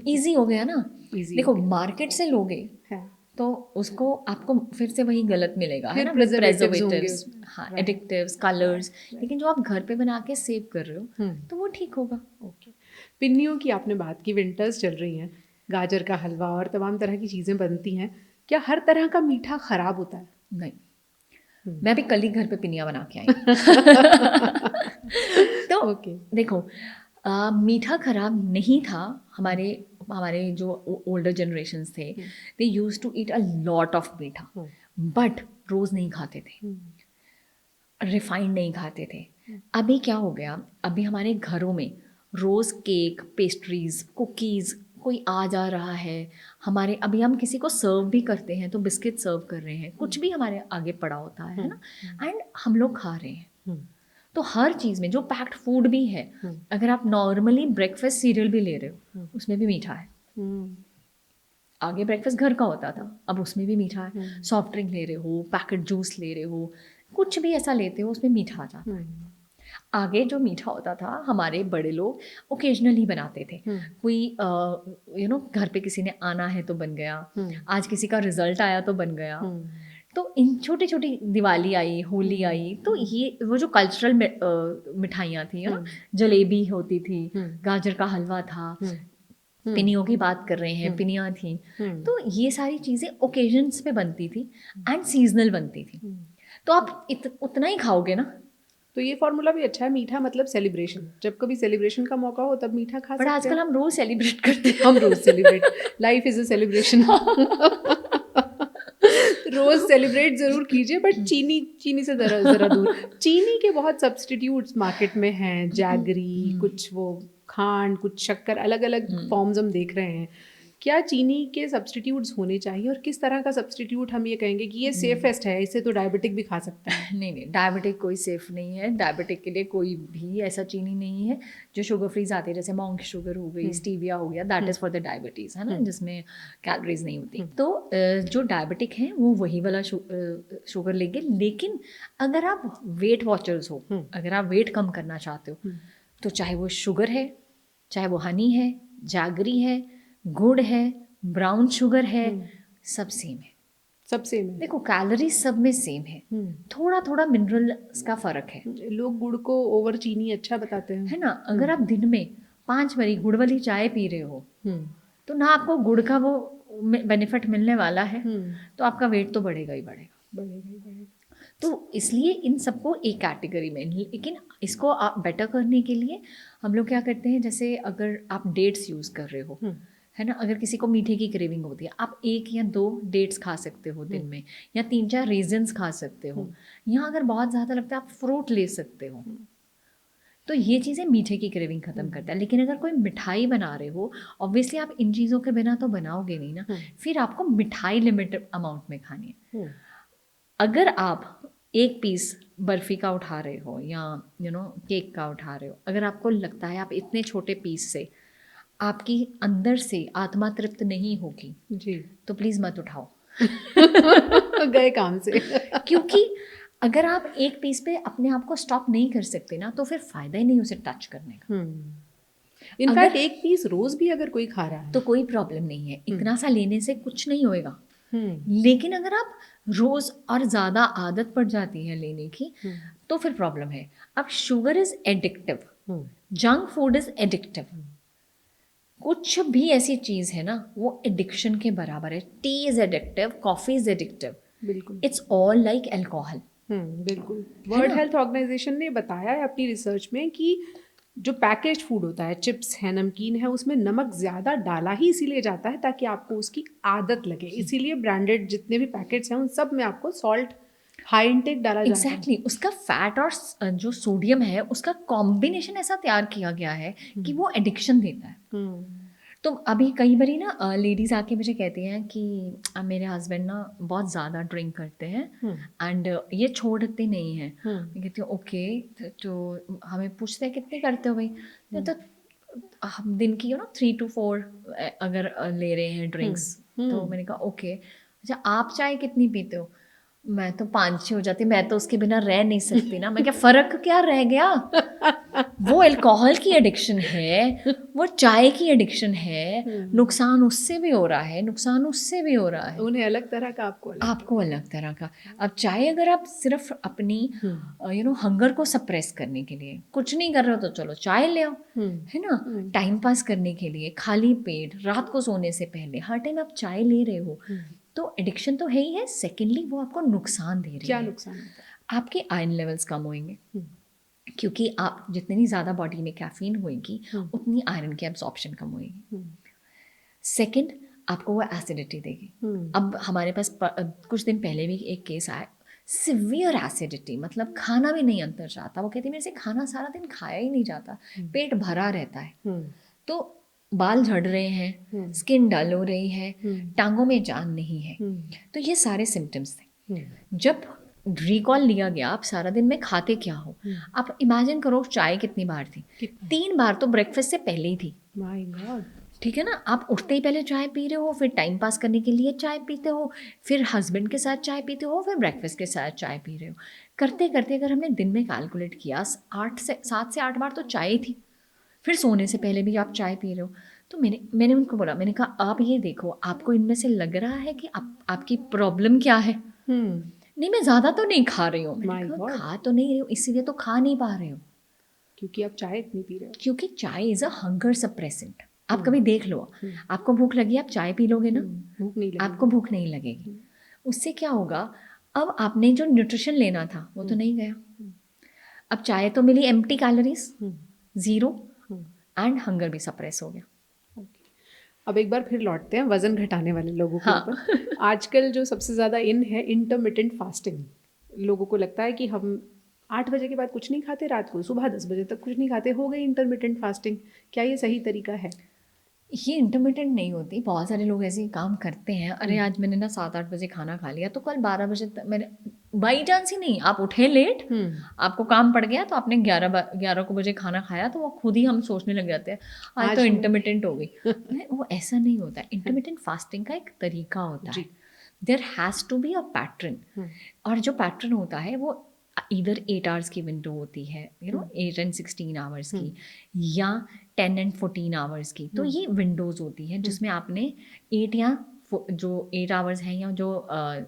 इजी हो गया ना। देखो मार्केट से लोगे तो उसको आपको फिर से वही गलत मिलेगा, है ना, प्रिजर्वेटिव्स, हाँ, एडिक्टिव्स, कलर्स। लेकिन जो आप घर पे बना के सेव कर रहे हो तो वो ठीक होगा। ओके। पिन्नियों की आपने बात की, विंटर्स चल रही हैं, गाजर का हलवा और तमाम तरह की चीज़ें बनती हैं। क्या हर तरह का मीठा ख़राब होता है? नहीं, मैं भी कल ही घर पे पिनिया बना के आई। तो देखो, मीठा ख़राब नहीं था। हमारे जो ओल्डर जनरेशन्स थे, they used to eat a lot of मीठा, बट रोज़ नहीं खाते थे, रिफाइंड नहीं खाते थे। अभी क्या हो गया, अभी हमारे घरों में रोज़ केक, पेस्ट्रीज़, कुकीज़ कोई आ जा रहा है। अभी हम किसी को सर्व भी करते हैं तो बिस्किट सर्व कर रहे हैं, कुछ भी हमारे आगे पड़ा होता है ना, एंड हम लोग खा रहे हैं। तो हर चीज़ में जो पैक्ड फूड भी है, अगर आप नॉर्मली ब्रेकफास्ट सीरियल भी ले रहे हो, उसमें भी मीठा है। आगे ब्रेकफास्ट घर का होता था, अब उसमें भी मीठा है। सॉफ्ट ड्रिंक ले रहे हो, पैकेट जूस ले रहे हो, कुछ भी ऐसा लेते हो उसमें मीठा आ जाता है। आगे जो मीठा होता था, हमारे बड़े लोग ओकेजनली बनाते थे। कोई घर पे किसी ने आना है तो बन गया, आज किसी का रिजल्ट आया तो बन गया। तो इन छोटी छोटी, दिवाली आई, होली आई, तो ये वो जो कल्चरल मिठाइयाँ थी, जलेबी होती थी, गाजर का हलवा था, पिनियों की बात कर रहे हैं, पिनियाँ थी, तो ये सारी चीज़ें ओकेजन्स पे बनती थी एंड सीजनल बनती थी। तो आप उतना ही खाओगे ना, तो ये फॉर्मूला भी अच्छा है, मीठा मतलब सेलिब्रेशन, जब कभी सेलिब्रेशन का मौका हो तब मीठा खा पर सकते आजकल हैं। हम रोज सेलिब्रेट करते हैं। हम रोज celebrate, life is a celebration. रोज सेलिब्रेट जरूर कीजिए, बट चीनी से जरा जरा दूर। चीनी के बहुत सब्स्टिट्यूट्स मार्केट में हैं, जैगरी, कुछ वो खांड, कुछ शक्कर, अलग अलग फॉर्म्स हम देख रहे हैं। क्या चीनी के सब्स्टिट्यूट्स होने चाहिए, और किस तरह का सब्स्टिट्यूट हम ये कहेंगे कि ये सेफेस्ट है, इसे तो डायबिटिक भी खा सकता है? नहीं, डायबिटिक कोई सेफ नहीं है। डायबिटिक के लिए कोई भी ऐसा चीनी नहीं है। जो शुगर फ्रीज आती है, जैसे मॉन्क शुगर हो गई, स्टीविया हो गया, that is for the diabetes, है ना, जिसमें कैलोरीज नहीं होती। तो जो डायबिटिक हैं वो वही वाला शुगर लेंगे। लेकिन अगर आप वेट वॉचर्स हो, अगर आप वेट कम करना चाहते हो, तो चाहे वो शुगर है, चाहे वो हनी है, जैगरी है, गुड़ है, ब्राउन शुगर है, सब सेम है। सब सेम है। देखो कैलोरी सब में सेम है, थोड़ा थोड़ा मिनरल्स का फर्क है। लोग गुड़ को ओवर चीनी अच्छा बताते हैं, है ना। अगर आप दिन में 5 बारी गुड़ वाली चाय पी रहे हो, तो ना आपको गुड़ का वो बेनिफिट मिलने वाला है, तो आपका वेट तो बढ़ेगा ही बढ़ेगा। तो इसलिए इन सबको एक कैटेगरी में। लेकिन इसको आप बेटर करने के लिए हम लोग क्या करते हैं, जैसे अगर आप डेट्स यूज़ कर रहे हो, है ना, अगर किसी को मीठे की क्रेविंग होती है, आप 1 या 2 डेट्स खा सकते हो दिन में, या 3-4 रेजन्स खा सकते हो। यहाँ अगर बहुत ज़्यादा लगता है, आप फ्रूट ले सकते हो। तो ये चीज़ें मीठे की क्रेविंग ख़त्म करता है। लेकिन अगर कोई मिठाई बना रहे हो, ऑब्वियसली आप इन चीज़ों के बिना तो बनाओगे नहीं ना, फिर आपको मिठाई लिमिटेड अमाउंट में खानी है। अगर आप 1 पीस बर्फ़ी का उठा रहे हो, या केक का उठा रहे हो, अगर आपको लगता है आप इतने छोटे पीस से आपकी अंदर से आत्मा तृप्त नहीं होगी जी, तो प्लीज़ मत उठाओ। गए काम से। क्योंकि अगर आप 1 पीस पे अपने आप को स्टॉप नहीं कर सकते ना, तो फिर फ़ायदा ही नहीं उसे टच करने का। इनफैक्ट 1 पीस रोज भी अगर कोई खा रहा है तो कोई प्रॉब्लम नहीं है, इतना सा लेने से कुछ नहीं होएगा। लेकिन अगर आप रोज़ और ज़्यादा आदत पड़ जाती है लेने की, तो फिर प्रॉब्लम है। अब sugar is addictive, junk food is addictive. कुछ भी ऐसी चीज़ है ना, वो एडिक्शन के बराबर है। T is addictive, coffee is addictive, बिल्कुल, इट्स ऑल लाइक अल्कोहल। बिल्कुल। वर्ल्ड हेल्थ ऑर्गेनाइजेशन ने बताया है अपनी रिसर्च में कि जो पैकेज फूड होता है, चिप्स है, नमकीन है, उसमें नमक ज़्यादा डाला ही इसीलिए जाता है ताकि आपको उसकी आदत लगे। इसीलिए ब्रांडेड जितने भी पैकेट्स हैं उन सब में आपको सॉल्ट हाई इंटेक डाला जाता है। एग्जैक्टली, उसका फैट और जो सोडियम है उसका कॉम्बिनेशन ऐसा तैयार किया गया है कि वो एडिक्शन देता है। तो अभी कई बारी ना लेडीज़ आके मुझे कहती हैं कि मेरे हस्बैंड ना बहुत ज़्यादा ड्रिंक करते हैं एंड ये छोड़ते नहीं हैं। मैं कहती हूँ ओके, तो हमें पूछते हैं कितने करते हो भाई, तो हम दिन की 3 to 4 अगर ले रहे हैं ड्रिंक्स, तो मैंने कहा ओके, अच्छा आप चाय कितनी पीते हो? मैं तो 5-6 हो जाती, मैं तो उसके बिना रह नहीं सकती ना। मैं क्या फ़र्क क्या रह गया? वो अल्कोहल की एडिक्शन है, वो चाय की एडिक्शन है, नुकसान उससे भी हो रहा है, नुकसान उससे भी हो रहा है। उन्हें अलग तरह का, आपको अलग तरह का। अब चाहे अगर आप सिर्फ अपनी हंगर को सप्रेस करने के लिए कुछ नहीं कर रहे हो, तो चलो चाय ले आओ, है ना, टाइम पास करने के लिए, खाली पेट, रात को सोने से पहले हर टाइम आप चाय ले रहे हो, तो एडिक्शन तो है ही है। सेकेंडली वो आपको नुकसान दे रही है। क्या नुकसान होता है? आपके आयरन लेवल्स कम होंगे, क्योंकि आप जितनी ज़्यादा बॉडी में कैफीन होएगी उतनी आयरन की एब्जॉर्प्शन कम होएगी। सेकंड, आपको वो एसिडिटी देगी। अब हमारे पास कुछ दिन पहले भी एक केस आया, सिवियर एसिडिटी, मतलब खाना भी नहीं अंदर जाता। वो कहती मेरे से खाना सारा दिन खाया ही नहीं जाता, पेट भरा रहता है। तो बाल झड़ रहे हैं, स्किन डल हो रही है, टांगों में जान नहीं है, तो ये सारे सिम्टम्स थे। जब रिकॉल लिया गया आप सारा दिन में खाते क्या हो, आप इमेजिन करो चाय कितनी बार थी? 3 बार तो ब्रेकफास्ट से पहले ही थी। माय गॉड, ठीक है ना। आप उठते ही पहले चाय पी रहे हो, फिर टाइम पास करने के लिए चाय पीते हो, फिर हस्बैंड के साथ चाय पीते हो, फिर ब्रेकफास्ट के साथ चाय पी रहे हो। करते करते अगर हमने दिन में कैलकुलेट किया 7 से 8 बार तो चाय थी, फिर सोने से पहले भी आप चाय पी रहे हो। तो मैंने उनको बोला, मैंने कहा आप ये देखो, आपको इनमें से लग रहा है कि आपकी प्रॉब्लम क्या है? नहीं, मैं ज़्यादा तो नहीं खा रही हूँ। मैंने कहा खा तो नहीं रही हूँ, इसीलिए तो खा नहीं पा रही हूँ, क्योंकि आप चाय इतनी पी रहे हो। क्योंकि चाय इज़ अ हंगर सप्रेसेंट। आप कभी देख लो, आपको भूख लगी, आप चाय पी लोगे ना, भूख नहीं लगेगी, आपको भूख नहीं लगेगी। उससे क्या होगा, अब आपने जो न्यूट्रिशन लेना था वो तो नहीं गया। अब चाय तो मिली empty calories, hmm. 0, hmm. And hunger भी सप्रेस हो गया। ओके। अब एक बार फिर लौटते हैं वजन घटाने वाले लोगों के हाँ। ऊपर। आजकल जो सबसे ज़्यादा इन है इंटरमिटेंट फास्टिंग। लोगों को लगता है कि हम 8 बजे के बाद कुछ नहीं खाते, रात को सुबह 10 बजे तक कुछ नहीं खाते, हो गई इंटरमिटेंट फास्टिंग। क्या ये सही तरीका है? ये इंटरमिटेंट नहीं होती। बहुत सारे लोग ऐसे ही काम करते हैं, अरे आज मैंने ना 7-8 बजे खाना खा लिया तो कल 12 बजे तक मैंने, बाई चांस ही नहीं, आप उठे लेट, आपको काम पड़ गया तो आपने 11 को बजे खाना खाया, तो वो खुद ही हम सोचने लग जाते हैं आज तो आज मैं- इंटरमिटेंट हो गई। वो ऐसा नहीं होता है। इंटरमिटेंट फास्टिंग का एक तरीका होता है, जी। There has to be a pattern. और जो पैटर्न होता है वो इधर 8 आवर्स की विंडो होती है, 8 and 16 आवर्स की, या 10 and 14 आवर्स की। तो ये विंडोज़ होती हैं जिसमें आपने 8 या जो 8 आवर्स हैं या जो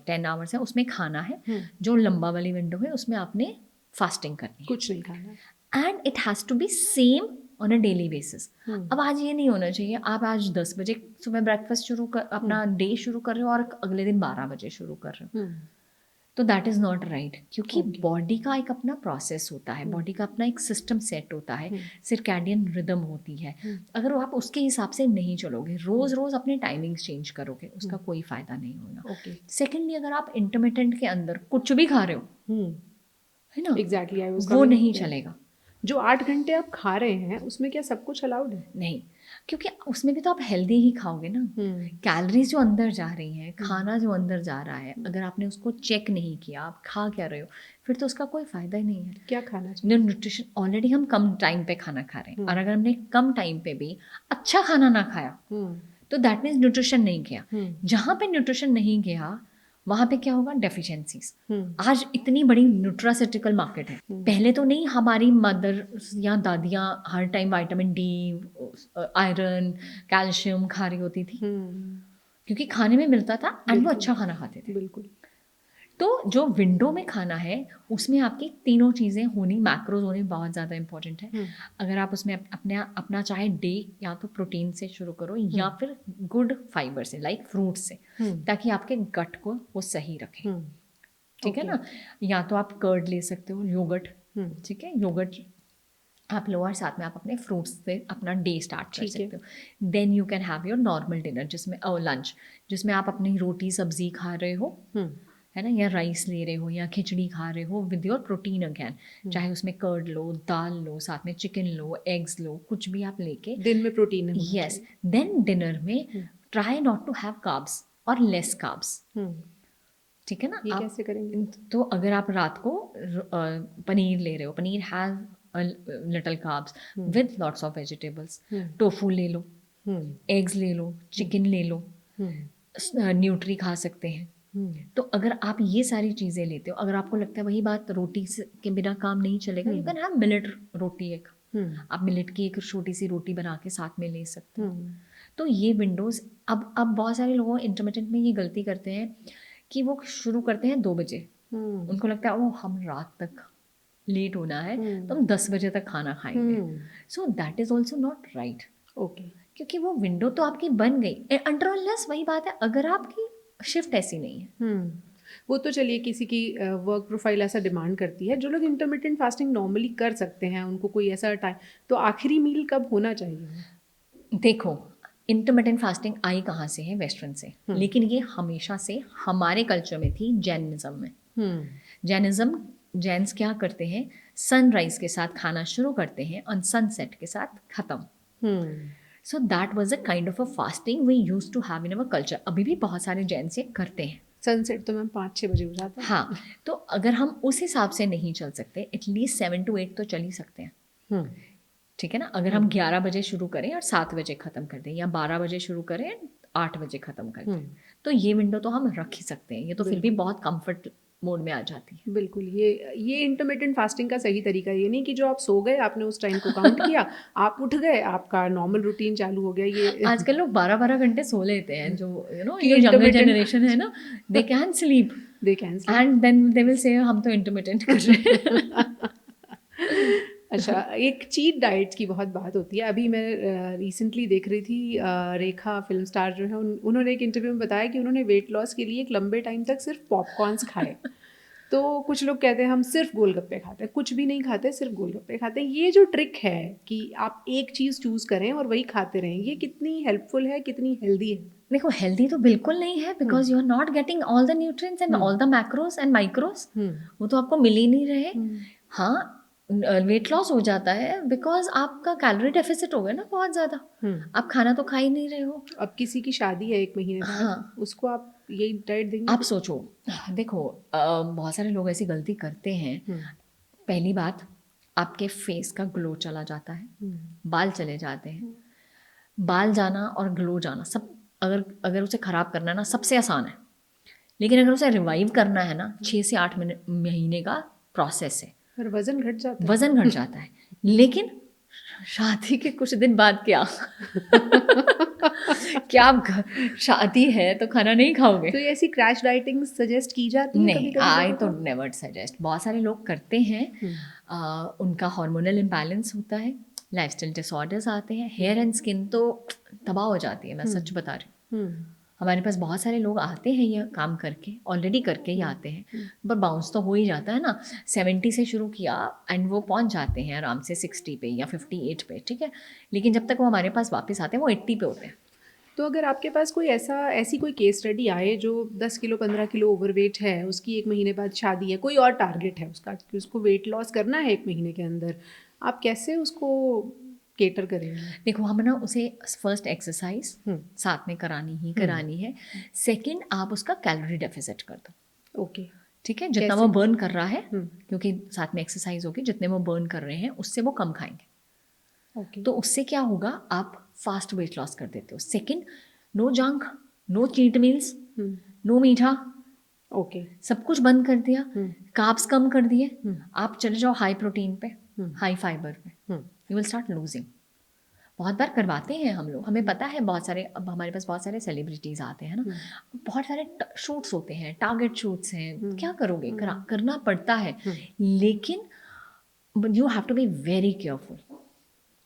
10 आवर्स है उसमें खाना है। जो लंबा वाली विंडो है उसमें आपने फास्टिंग करनी है, कुछ नहीं खाना। And it has to be same on a daily basis. अब आज ये नहीं होना चाहिए आप आज 10 बजे सुबह ब्रेकफास्ट शुरू कर, अपना डे शुरू कर रहे हो, और अगले दिन 12 बजे शुरू कर रहे हो, तो दैट इज़ नॉट राइट। क्योंकि बॉडी का एक अपना प्रोसेस होता है, बॉडी का अपना एक सिस्टम सेट होता है, सिरकैडियन रिदम होती है। अगर आप उसके हिसाब से नहीं चलोगे, रोज़ रोज़ अपने टाइमिंग्स चेंज करोगे, उसका कोई फ़ायदा नहीं होगा। सेकेंडली, अगर आप इंटरमिटेंट के अंदर कुछ भी खा रहे हो, है ना, एग्जैक्टली, वो नहीं चलेगा। जो 8 घंटे आप खा रहे हैं उसमें क्या सब कुछ अलाउड है? नहीं, क्योंकि उसमें भी तो आप हेल्दी ही खाओगे ना। कैलोरीज जो अंदर जा रही हैं, खाना जो अंदर जा रहा है, अगर आपने उसको चेक नहीं किया, आप खा क्या रहे हो, फिर तो उसका कोई फ़ायदा ही नहीं है। क्या खाना चाहिए? न्यूट्रिशन, ऑलरेडी हम कम टाइम पे खाना खा रहे हैं, और अगर हमने कम टाइम पे भी अच्छा खाना ना खाया तो दैट मीन्स न्यूट्रिशन नहीं गया। जहाँ पे न्यूट्रिशन नहीं गया वहाँ पे क्या होगा? डेफिशिएंसीज। आज इतनी बड़ी न्यूट्रासिटिकल मार्केट है, पहले तो नहीं। हमारी मदर या दादियाँ हर time vitamin D, iron, calcium खा रही होती थी, क्योंकि खाने में मिलता था एंड वो अच्छा खाना खाते थे। बिल्कुल। तो जो विंडो में खाना है उसमें आपकी तीनों चीज़ें होनी, मैक्रोज होने बहुत ज़्यादा इंपॉर्टेंट है। अगर आप उसमें अपना चाहे डे या तो प्रोटीन से शुरू करो या फिर गुड फाइबर से, लाइक फ्रूट से, ताकि आपके गट को वो सही रखे। ठीक है ना? या तो आप कर्ड ले सकते हो, योगर्ट, ठीक है, योगर्ट आप लो और साथ में आप अपने फ्रूट्स से अपना डे स्टार्ट कर सकते हो। Then you can have your normal dinner, जिसमें लंच, जिसमें आप अपनी रोटी सब्जी खा रहे हो, है ना, या राइस ले रहे हो या खिचड़ी खा रहे हो विद योर प्रोटीन अगैन, चाहे उसमें कर्ड लो, दाल लो, साथ में चिकन लो, एग्स लो, कुछ भी आप लेके दिन में प्रोटीन है। यस। देन डिनर में try not to have carbs और लेस कार्ब्स। ठीक है ना? ये कैसे करेंगे? तो अगर आप रात को पनीर ले रहे हो, paneer has little carbs with lots of vegetables, tofu ले लो, एग्स ले लो, चिकन ले लो, न्यूट्री खा सकते हैं। तो अगर आप ये सारी चीज़ें लेते हो, अगर आपको लगता है वही बात रोटी के बिना काम नहीं चलेगा, यू कैन हैव मिलेट रोटी। एक आप मिलेट की एक छोटी सी रोटी बना के साथ में ले सकते हो। तो ये विंडोज़, अब बहुत सारे लोग इंटरमिटेंट में ये गलती करते हैं कि वो शुरू करते हैं 2 बजे, उनको लगता है वो हम रात तक लेट होना है तो हम 10 बजे तक खाना खाएंगे। So that is also not right. Okay. क्योंकि वो विंडो तो आपकी बन गई, अंडर ऑनलेस वही बात है, अगर आपकी शिफ्ट ऐसी नहीं है। वो तो चलिए किसी की वर्क प्रोफाइल ऐसा डिमांड करती है, जो लोग इंटरमिटेंट फास्टिंग नॉर्मली कर सकते हैं, उनको कोई ऐसा टाइम, तो आखिरी मील कब होना चाहिए? देखो, इंटरमिटेंट फास्टिंग आई कहाँ से है? वेस्टर्न से। लेकिन ये हमेशा से हमारे कल्चर में थी, जैनिज्म में। जैनिज्म, जैन्स क्या करते हैं, सनराइज के साथ खाना शुरू करते हैं और सनसेट के साथ ख़त्म। So that was a kind of a fasting we use to have in our culture. अभी भी बहुत सारे जैन्स ये करते हैं। सनसेट तो मैम 5-6 बजे हो जाता है। हाँ, तो अगर हम उस हिसाब से नहीं चल सकते, एटलीस्ट 7 to 8 तो चल ही सकते हैं। ठीक है ना? अगर हम 11 बजे शुरू करें और 7 बजे ख़त्म कर दें, या 12 बजे शुरू करें 8 बजे ख़त्म कर दें, तो ये विंडो तो हम रख ही सकते हैं। ये तो फिर भी बहुत कंफर्ट मोड में आ जाती है। बिल्कुल। ये इंटरमिटेंट फास्टिंग का सही तरीका ये नहीं कि जो आप सो गए आपने उस टाइम को काउंट किया, आप उठ गए आपका नॉर्मल रूटीन चालू हो गया। ये आजकल लोग 12-12 घंटे सो लेते हैं, जो ये यंगर जनरेशन है ना, they can sleep and then they will say हम तो इंटरमिटेंट कर रहे हैं। अच्छा, एक चीट डाइट की बहुत बात होती है। अभी मैं रिसेंटली देख रही थी, रेखा फिल्म स्टार जो है, उन्होंने एक इंटरव्यू में बताया कि उन्होंने वेट लॉस के लिए एक लंबे टाइम तक सिर्फ पॉपकॉर्न्स खाए। तो कुछ लोग कहते हैं हम सिर्फ गोलगप्पे खाते हैं, कुछ भी नहीं खाते, सिर्फ गोलगप्पे खाते हैं। ये जो ट्रिक है कि आप एक चीज़ चूज़ करें और वही खाते रहें, ये कितनी हेल्पफुल है, कितनी हेल्दी है? देखो हेल्दी तो बिल्कुल नहीं है, because you are not getting all the nutrients and all the macros and micros, वो तो आपको मिल ही नहीं रहे। हाँ, वेट लॉस हो जाता है बिकॉज आपका कैलोरी डेफिसिट हो गया ना बहुत ज़्यादा, आप खाना तो खा ही नहीं रहे हो। अब किसी की शादी है 1 महीने बाद, हाँ, उसको आप यही डाइट देंगे? आप सोचो, देखो बहुत सारे लोग ऐसी गलती करते हैं। पहली बात, आपके फेस का ग्लो चला जाता है, बाल चले जाते हैं। बाल जाना और ग्लो जाना सब, अगर उसे ख़राब करना है ना, सबसे आसान है। लेकिन अगर उसे रिवाइव करना है ना, 6 से 8 महीने का प्रोसेस है। और वजन घट जाता है। वजन घट जाता है, लेकिन शादी के कुछ दिन बाद क्या क्या आप शादी है तो खाना नहीं खाओगे? तो ये ऐसी क्रैश डाइटिंग सजेस्ट की जाती है नहीं, कभी-कभी आई लोगों तो को? Never suggest. बहुत सारे लोग करते हैं, उनका हार्मोनल इम्बैलेंस होता है, लाइफस्टाइल डिसऑर्डर्स आते हैं, हेयर एंड स्किन तो तबाह हो जाती है, मैं सच बता रही हूँ। हमारे पास बहुत सारे लोग आते हैं ये काम करके, ऑलरेडी करके ही आते हैं, पर बाउंस तो हो ही जाता है ना। 70 से शुरू किया एंड वो पहुंच जाते हैं आराम से 60 पे या 58 पे, ठीक है। लेकिन जब तक वो हमारे पास वापस आते हैं वो 80 पे होते हैं। तो अगर आपके पास कोई ऐसी कोई केस स्टडी आए जो 10 किलो 15 किलो ओवरवेट है, उसकी 1 महीने बाद शादी है, कोई और टारगेट है उसका कि उसको वेट लॉस करना है 1 महीने के अंदर, आप कैसे उसको केटर करेंगे? देखो हम ना उसे फर्स्ट एक्सरसाइज साथ में करानी ही करानी है। सेकंड, आप उसका कैलोरी डेफिसिट कर दो। ओके, ठीक है, जितना वो बर्न कर रहा है, क्योंकि साथ में एक्सरसाइज होगी, जितने वो बर्न कर रहे हैं उससे वो कम खाएंगे। ओके, तो उससे क्या होगा, आप फास्ट वेट लॉस कर देते हो। Second, no junk, no cheat meals, no मीठा, ओके, सब कुछ बंद कर दिया, कार्ब्स कम कर दिए, आप चले जाओ हाई प्रोटीन पे, हाई फाइबर पे, यू विल स्टार्ट लूजिंग। बहुत बार करवाते हैं हम लोग, हमें पता है। बहुत सारे, अब हमारे पास बहुत सारे सेलिब्रिटीज़ आते हैं ना, बहुत सारे शूट्स होते हैं, टारगेट शूट्स हैं, क्या करोगे, करना पड़ता है। लेकिन you have to be very careful.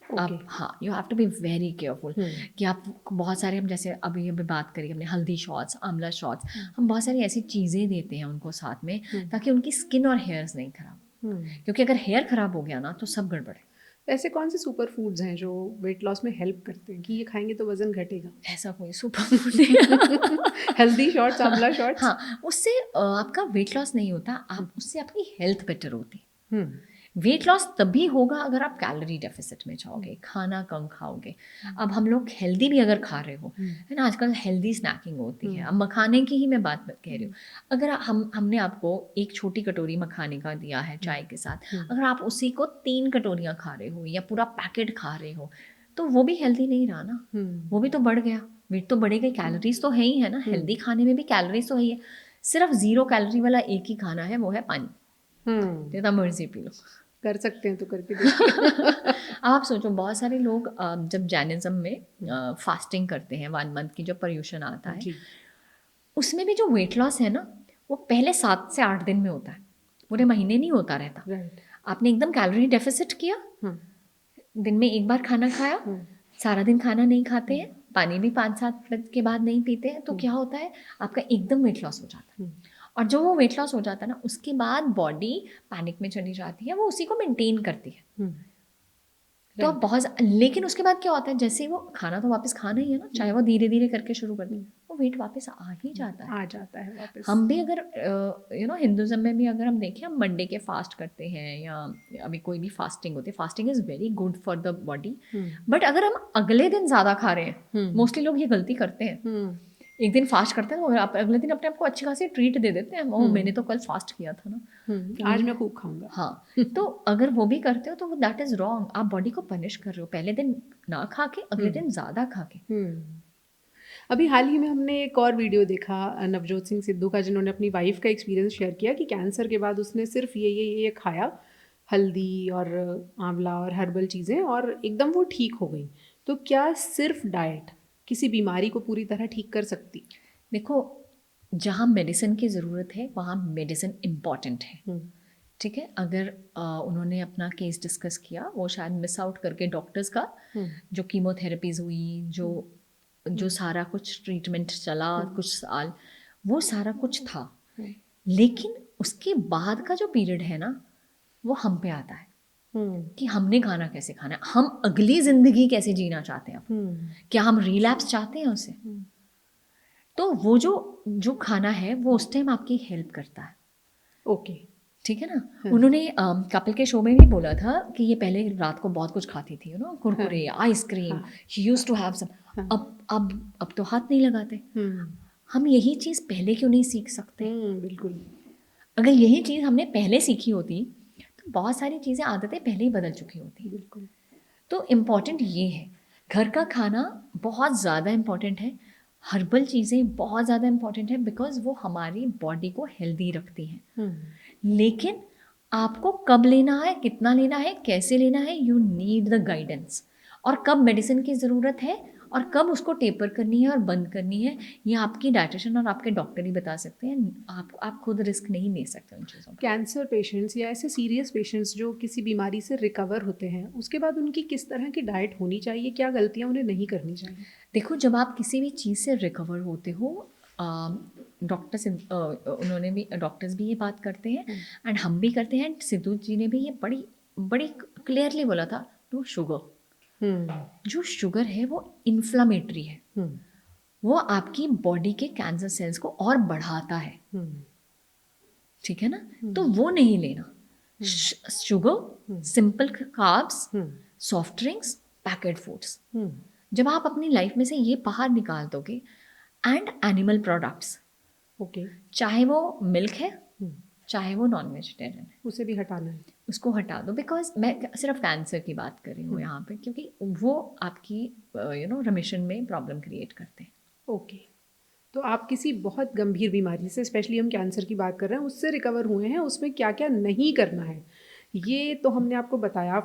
आप, हाँ, you have to be very careful कि आप बहुत सारे, हम जैसे अभी बात करी हमने हल्दी शॉट्स, आंवला शॉट्स, हम बहुत सारी ऐसी चीज़ें देते हैं उनको साथ में, ताकि उनकी स्किन और हेयर्स नहीं खराब, क्योंकि अगर हेयर खराब हो गया ना तो सब गड़बड़ है। ऐसे कौन से सुपर फूड्स हैं जो वेट लॉस में हेल्प करते हैं कि ये खाएंगे तो वजन घटेगा? ऐसा कोई सुपर फूड नहीं। हेल्दी शॉट्स, आंवला शॉट्स? हाँ, उससे आपका वेट लॉस नहीं होता, आप उससे आपकी हेल्थ बेटर होती है। वेट लॉस तभी होगा अगर आप कैलोरी डेफिसिट में जाओगे, खाना कम खाओगे। अब हम लोग हेल्दी भी अगर खा रहे हो, है ना, आजकल हेल्दी स्नैकिंग होती है। अब मखाने की ही मैं बात कह रही हूँ। अगर हमने आपको एक छोटी कटोरी मखाने का दिया है चाय के साथ, अगर आप उसी को 3 कटोरियाँ खा रहे हो या पूरा पैकेट खा रहे हो, तो वो भी हेल्दी नहीं रहा ना, वो भी तो बढ़ गया, वेट तो बढ़ेगा, कैलोरीज तो है ही है ना, हेल्दी खाने में भी कैलोरीज तो है ही है। सिर्फ 0 कैलोरी वाला एक ही खाना है, वो है पानी, जितना मर्जी पी लो। कर सकते हैं तो करके देखिए। आप सोचो, बहुत सारे लोग जब जैनिज्म में फास्टिंग करते हैं 1 मंथ की, जो पर्यूषण आता है, उसमें भी जो वेट लॉस है ना, वो पहले 7 से 8 दिन में होता है, पूरे महीने नहीं होता रहता। आपने एकदम कैलोरी डेफिसिट किया, दिन में एक बार खाना खाया, सारा दिन खाना नहीं खाते हैं, पानी भी 5-7 मिनट के बाद नहीं पीते हैं, तो क्या होता है, आपका एकदम वेट लॉस हो जाता है। और जो वो वेट लॉस हो जाता है ना, उसके बाद बॉडी पैनिक में चली जाती है, वो उसी को मेंटेन करती है। तो आप बहुत, लेकिन उसके बाद क्या होता है, जैसे वो खाना तो वापस खाना ही है ना, चाहे वो धीरे धीरे करके शुरू कर दे, वो वेट वापस आ ही जाता है, आ जाता है वापस। हम भी अगर हिंदुज़म में भी अगर हम देखें, हम मंडे के फास्ट करते हैं या अभी कोई भी फास्टिंग होती है, fasting is very good for the body. But अगर हम अगले दिन ज़्यादा खा रहे हैं, मोस्टली लोग ये गलती करते हैं, एक दिन फास्ट करते हैं तो आप अगले दिन अपने आप को अच्छी खासी ट्रीट दे देते हैं, वो मैंने तो कल फास्ट किया था ना, आज मैं खूब खाऊंगा। हाँ, तो अगर वो भी करते हो तो दैट इज़ रॉन्ग, आप बॉडी को पनिश कर रहे हो, पहले दिन ना खा के अगले दिन ज़्यादा खा के। अभी हाल ही में हमने एक और वीडियो देखा नवजोत सिंह सिद्धू का, जिन्होंने अपनी वाइफ का एक्सपीरियंस शेयर किया कि कैंसर के बाद उसने सिर्फ ये खाया, हल्दी और आंवला और हर्बल चीज़ें, और एकदम वो ठीक हो गई। तो क्या सिर्फ डाइट किसी बीमारी को पूरी तरह ठीक कर सकती? देखो, जहाँ मेडिसिन की ज़रूरत है वहाँ मेडिसिन इम्पॉर्टेंट है, ठीक है। अगर उन्होंने अपना केस डिस्कस किया, वो शायद मिस आउट करके डॉक्टर्स का जो कीमोथेरेपीज़ हुई, जो सारा कुछ ट्रीटमेंट चला कुछ साल, वो सारा कुछ था, लेकिन उसके बाद का जो पीरियड है ना, वो हम पे आता है कि हमने खाना कैसे खाना है, हम अगली ज़िंदगी कैसे जीना चाहते हैं अब, क्या हम रिलैप्स चाहते हैं उसे। तो वो जो खाना है वो उस टाइम आपकी हेल्प करता है। ओके। ठीक है ना। उन्होंने कपिल के शो में भी बोला था कि ये पहले रात को बहुत कुछ खाती थी, Kurkure, ice cream, he used to have some. अब तो हाथ नहीं लगाते। हम यही चीज़ पहले क्यों नहीं सीख सकते? बिल्कुल। अगर यही चीज़ हमने पहले सीखी होती तो बहुत सारी चीज़ें, आदतें पहले ही बदल चुकी होती। बिल्कुल। तो इम्पॉर्टेंट ये है, घर का खाना बहुत ज़्यादा इम्पॉर्टेंट है, हर्बल चीज़ें बहुत ज़्यादा इम्पॉर्टेंट है, बिकॉज वो हमारी बॉडी को हेल्दी रखती हैं। लेकिन आपको कब लेना है, कितना लेना है, कैसे लेना है, यू नीड द गाइडेंस। और कब मेडिसिन की ज़रूरत है और कब उसको टेपर करनी है और बंद करनी है, ये आपकी डाइटिशियन और आपके डॉक्टर ही बता सकते हैं। आप खुद रिस्क नहीं ले सकते उन चीज़ों का। कैंसर पेशेंट्स या ऐसे सीरियस पेशेंट्स जो किसी बीमारी से रिकवर होते हैं, उसके बाद उनकी किस तरह की डाइट होनी चाहिए, क्या गलतियां उन्हें नहीं करनी चाहिए? देखो, जब आप किसी भी चीज़ से रिकवर होते हो, उन्होंने भी, डॉक्टर्स भी ये बात करते हैं एंड हम भी करते हैं, सिद्धू जी ने भी ये बड़ी बड़ी क्लियरली बोला था, नो शुगर। जो शुगर है वो इन्फ्लामेटरी है, वो आपकी बॉडी के कैंसर सेल्स को और बढ़ाता है। ठीक है ना। तो वो नहीं लेना। Sugar, simple carbs, soft drinks, packet foods, जब आप अपनी लाइफ में से ये बाहर निकाल दोगे, एंड एनिमल प्रोडक्ट्स, ओके, चाहे वो मिल्क है, चाहे वो नॉन वेजिटेरियन है, उसे भी हटाना है। उसको हटा दो। बिकॉज मैं सिर्फ कैंसर की बात कर रही हूँ यहाँ पे, क्योंकि वो आपकी रिमिशन में प्रॉब्लम क्रिएट करते हैं। ओके, तो आप किसी बहुत गंभीर बीमारी से, स्पेशली हम कैंसर की बात कर रहे हैं, उससे रिकवर हुए हैं, उसमें क्या क्या नहीं करना है ये तो हमने आपको बताया।